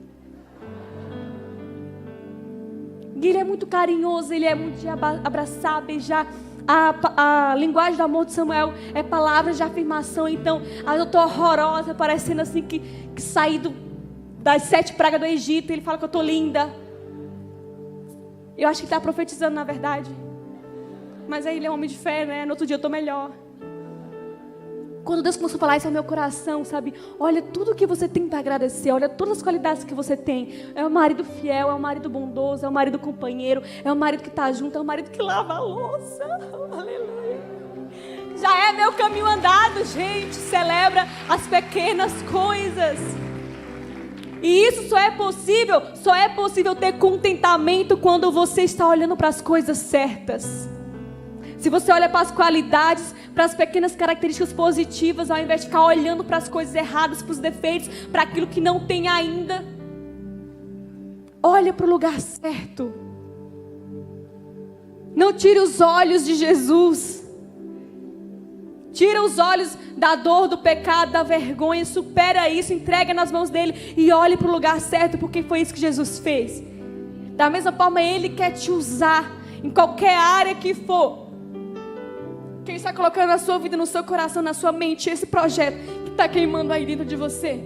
E ele é muito carinhoso, ele é muito de abraçar, beijar. A linguagem do amor de Samuel é palavras de afirmação. Então, eu estou horrorosa, parecendo assim que saí das 7 pragas do Egito. Ele fala que eu estou linda. Eu acho que está profetizando, na verdade. Mas aí ele é um homem de fé, né? No outro dia eu estou melhor. Quando Deus começou a falar isso ao meu coração, sabe? Olha tudo que você tem para agradecer. Olha todas as qualidades que você tem. É um marido fiel, é um marido bondoso, é um marido companheiro, é um marido que está junto, é um marido que lava a louça. Aleluia. Já é meu caminho andado, gente. Celebra as pequenas coisas. E isso só é possível ter contentamento quando você está olhando para as coisas certas. Se você olha para as qualidades, para as pequenas características positivas, ao invés de ficar olhando para as coisas erradas, para os defeitos, para aquilo que não tem ainda, olha para o lugar certo. Não tire os olhos de Jesus. Tira os olhos da dor, do pecado, da vergonha. Supera isso, entrega nas mãos dele e olhe para o lugar certo, porque foi isso que Jesus fez. Da mesma forma, ele quer te usar em qualquer área que for. Quem está colocando na sua vida, no seu coração, na sua mente, esse projeto que está queimando aí dentro de você.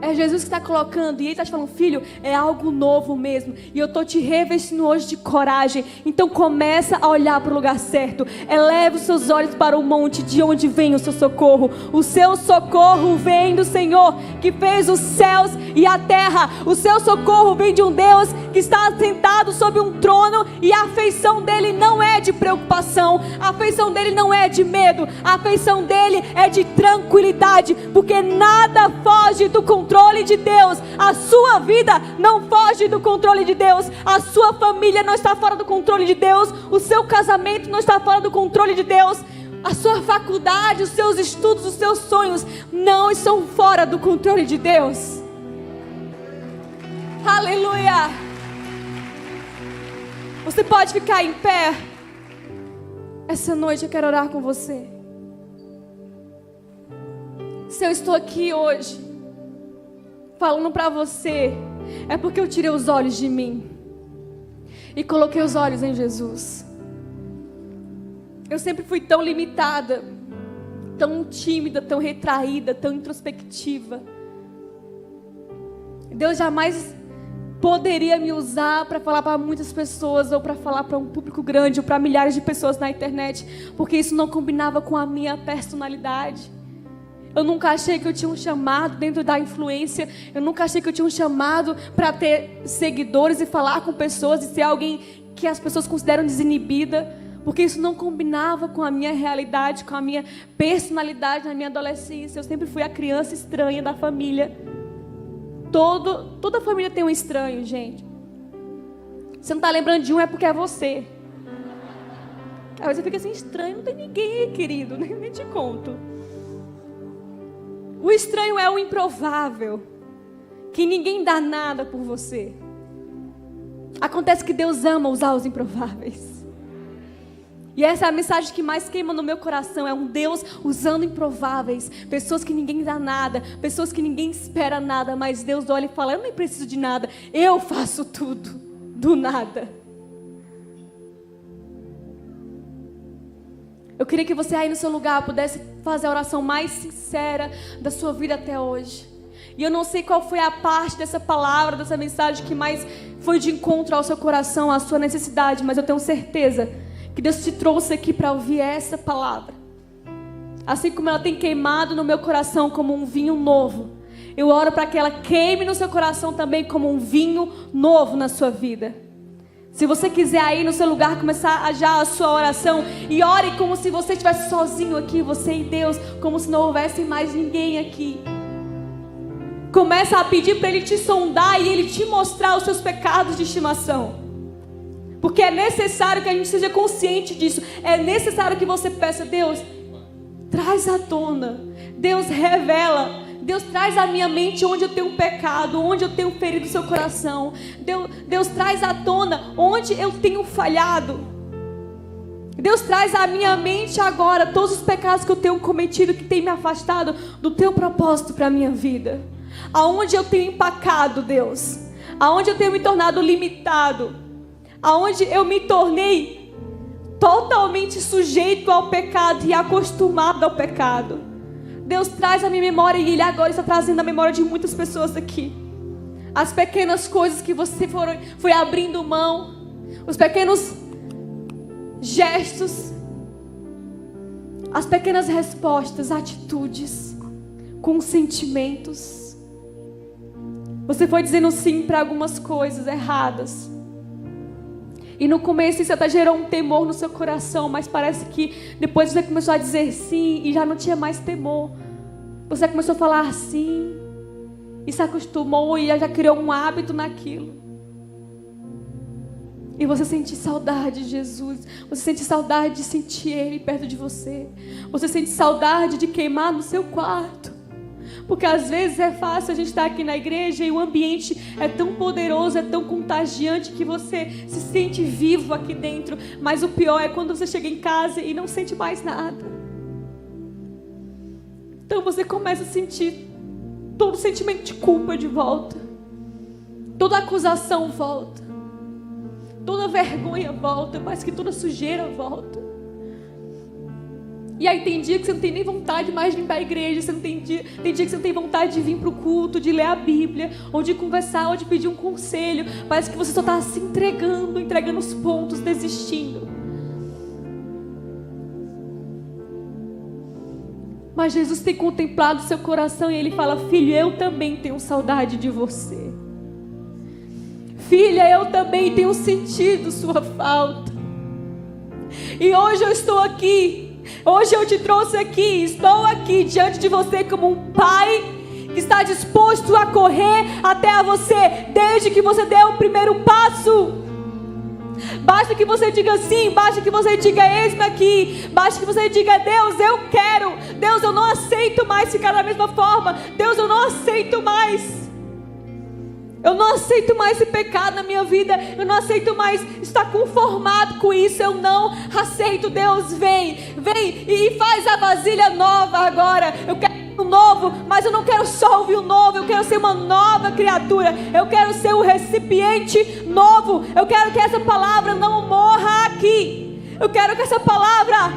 É Jesus que está colocando, e Ele está te falando: filho, é algo novo mesmo, e eu estou te revestindo hoje de coragem. Então começa a olhar para o lugar certo. Eleva os seus olhos para o monte, de onde vem o seu socorro. O seu socorro vem do Senhor, que fez os céus e a terra. O seu socorro vem de um Deus que está sentado sobre um trono, e a afeição dele não é de preocupação, a afeição dele não é de medo, a afeição dele é de tranquilidade, porque nada foge do controle de Deus. A sua vida não foge do controle de Deus, a sua família não está fora do controle de Deus, o seu casamento não está fora do controle de Deus, a sua faculdade, os seus estudos, os seus sonhos não estão fora do controle de Deus. Aleluia! Você pode ficar em pé. Essa noite eu quero orar com você. Se eu estou aqui hoje falando para você, é porque eu tirei os olhos de mim e coloquei os olhos em Jesus. Eu sempre fui tão limitada, tão tímida, tão retraída, tão introspectiva. Deus jamais poderia me usar para falar para muitas pessoas, ou para falar para um público grande, ou para milhares de pessoas na internet, porque isso não combinava com a minha personalidade. Eu nunca achei que eu tinha um chamado dentro da influência. Eu nunca achei que eu tinha um chamado para ter seguidores e falar com pessoas e ser alguém que as pessoas consideram desinibida, porque isso não combinava com a minha realidade, com a minha personalidade na minha adolescência. Eu sempre fui a criança estranha da família. Toda família tem um estranho, gente. Você não está lembrando de um, é porque é você. Aí você fica assim: estranho, não tem ninguém, querido, nem te conto. O estranho é o improvável, que ninguém dá nada por você. Acontece que Deus ama usar os improváveis. E essa é a mensagem que mais queima no meu coração. É um Deus usando improváveis, pessoas que ninguém dá nada, pessoas que ninguém espera nada, mas Deus olha e fala: eu nem preciso de nada, eu faço tudo, do nada. Eu queria que você aí no seu lugar pudesse fazer a oração mais sincera da sua vida até hoje. E eu não sei qual foi a parte dessa palavra, dessa mensagem que mais foi de encontro ao seu coração, à sua necessidade, mas eu tenho certeza que Deus te trouxe aqui para ouvir essa palavra. Assim como ela tem queimado no meu coração como um vinho novo, eu oro para que ela queime no seu coração também como um vinho novo na sua vida. Se você quiser aí no seu lugar começar já a sua oração, e ore como se você estivesse sozinho aqui, você e Deus, como se não houvesse mais ninguém aqui. Começa a pedir para Ele te sondar e Ele te mostrar os seus pecados de estimação. Porque é necessário que a gente seja consciente disso. É necessário que você peça: Deus, traz à tona. Deus, revela. Deus, traz à minha mente onde eu tenho pecado, onde eu tenho ferido o seu coração. Deus, traz à tona onde eu tenho falhado. Deus, traz à minha mente agora todos os pecados que eu tenho cometido, que tem me afastado do teu propósito para a minha vida. Aonde eu tenho empacado, Deus. Aonde eu tenho me tornado limitado. Aonde eu me tornei totalmente sujeito ao pecado e acostumado ao pecado. Deus, traz a minha memória, e Ele agora está trazendo a memória de muitas pessoas aqui. As pequenas coisas que você foi abrindo mão, os pequenos gestos, as pequenas respostas, atitudes, consentimentos. Você foi dizendo sim para algumas coisas erradas. E no começo isso até gerou um temor no seu coração, mas parece que depois você começou a dizer sim e já não tinha mais temor. Você começou a falar sim e se acostumou e já criou um hábito naquilo. E você sente saudade de Jesus. Você sente saudade de sentir Ele perto de você. Você sente saudade de queimar no seu quarto. Porque às vezes é fácil a gente estar aqui na igreja e o ambiente é tão poderoso, é tão contagiante que você se sente vivo aqui dentro. Mas o pior é quando você chega em casa e não sente mais nada. Então você começa a sentir todo o sentimento de culpa de volta. Toda acusação volta. Toda vergonha volta, mais que toda sujeira volta. E aí tem dia que você não tem nem vontade mais de limpar a igreja, tem dia que você não tem vontade de vir para o culto, de ler a Bíblia, ou de conversar, ou de pedir um conselho. Parece que você só está se entregando os pontos, desistindo. Mas Jesus tem contemplado o seu coração e Ele fala: filho, eu também tenho saudade de você. Filha, eu também tenho sentido sua falta. E hoje eu estou aqui. Hoje eu te trouxe aqui. Estou aqui diante de você como um pai que está disposto a correr até a você desde que você deu o primeiro passo. Basta que você diga sim. Basta que você diga: eis-me aqui. Basta que você diga: Deus, eu quero. Deus, eu não aceito mais ficar da mesma forma. Deus, eu não aceito mais. Eu não aceito mais esse pecado na minha vida. Eu não aceito mais estar conformado com isso. Eu não aceito. Deus, vem e faz a vasilha nova agora. Eu quero o novo, mas eu não quero só ouvir o novo. Eu quero ser uma nova criatura. Eu quero ser um recipiente novo. Eu quero que essa palavra não morra aqui. Eu quero que essa palavra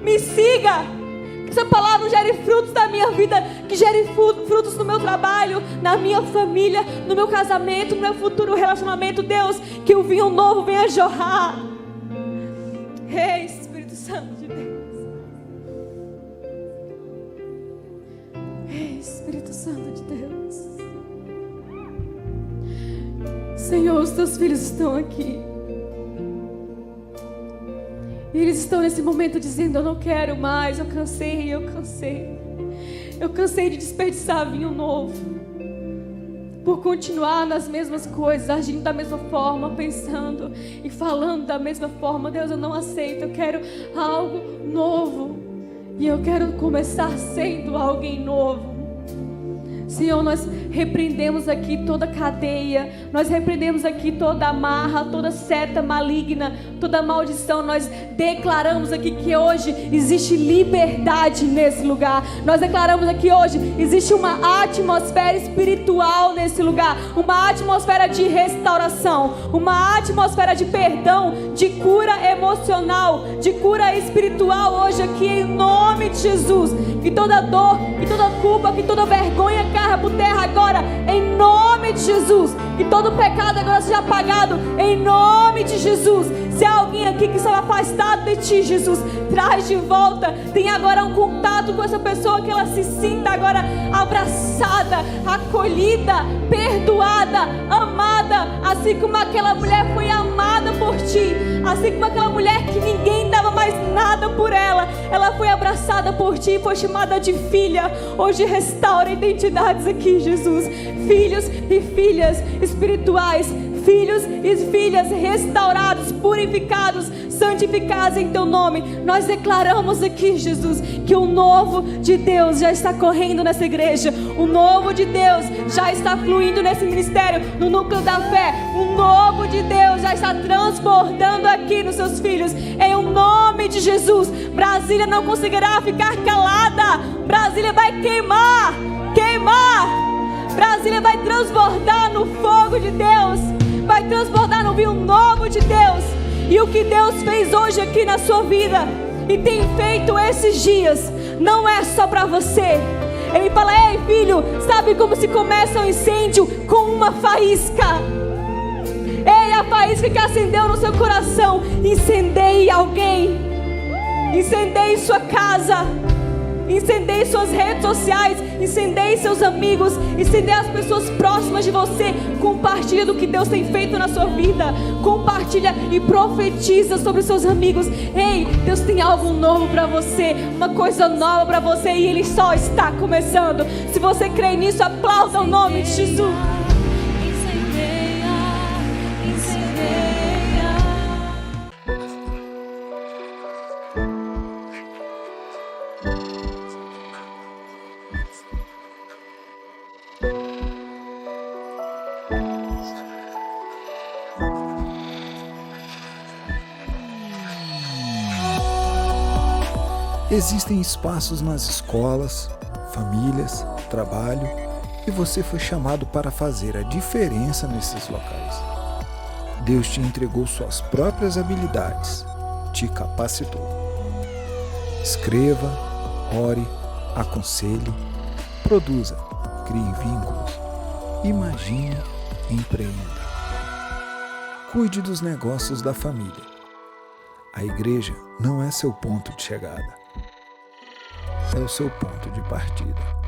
me siga. Que essa palavra gere frutos na minha vida, que gere frutos no meu trabalho, na minha família, no meu casamento, no meu futuro relacionamento. Deus, que o vinho novo venha jorrar. Ei, Espírito Santo de Deus. Ei, Espírito Santo de Deus. Senhor, os teus filhos estão aqui. E eles estão nesse momento dizendo: eu não quero mais, eu cansei. Eu cansei de desperdiçar vinho novo, por continuar nas mesmas coisas, agindo da mesma forma, pensando e falando da mesma forma. Deus, eu não aceito, eu quero algo novo. E eu quero começar sendo alguém novo. Senhor, nós repreendemos aqui toda cadeia, nós repreendemos aqui toda amarra, toda seta maligna, toda maldição. Nós declaramos aqui que hoje existe liberdade nesse lugar. Nós declaramos aqui hoje existe uma atmosfera espiritual nesse lugar, uma atmosfera de restauração, uma atmosfera de perdão, de cura emocional, de cura espiritual hoje aqui em nome de Jesus. Que toda dor, que toda culpa, que toda vergonha caia por terra agora, em nome de Jesus. Que todo pecado agora seja apagado, em nome de Jesus. Se há alguém aqui que estava afastado de Ti, Jesus, traz de volta. Tem agora um contato com essa pessoa, que ela se sinta agora abraçada, acolhida, perdoada, amada, assim como aquela mulher foi amada por Ti, assim como aquela mulher que ninguém dava mais nada por ela, ela foi abraçada por Ti, foi chamada de filha. Hoje restaura identidades aqui, Jesus. Filhos e filhas espirituais, filhos e filhas restaurados, purificados, santificados em Teu nome. Nós declaramos aqui, Jesus, que o novo de Deus já está correndo nessa igreja. O novo de Deus já está fluindo nesse ministério, no núcleo da fé. O novo de Deus já está transbordando aqui nos seus filhos, em o nome de Jesus. Brasília não conseguirá ficar calada. Brasília vai queimar. Brasília vai transbordar no fogo de Deus, vai transbordar no vinho novo de Deus. E o que Deus fez hoje aqui na sua vida e tem feito esses dias, não é só para você. Ele fala: ei filho, sabe como se começa um incêndio? Com uma faísca. Ei, a faísca que acendeu no seu coração. Incendeie alguém, incendeie sua casa, incendeie suas redes sociais, incendeie seus amigos, incendeie as pessoas próximas de você. Compartilha do que Deus tem feito na sua vida. Compartilha e profetiza sobre os seus amigos. Ei, Deus tem algo novo para você, uma coisa nova para você, e Ele só está começando. Se você crê nisso, aplauda o nome de Jesus. Incendeia, incendeia. Existem espaços nas escolas, famílias, trabalho, e você foi chamado para fazer a diferença nesses locais. Deus te entregou suas próprias habilidades, te capacitou. Escreva, ore, aconselhe, produza, crie vínculos, imagine, empreenda. Cuide dos negócios da família. A igreja não é seu ponto de chegada, é o seu ponto de partida.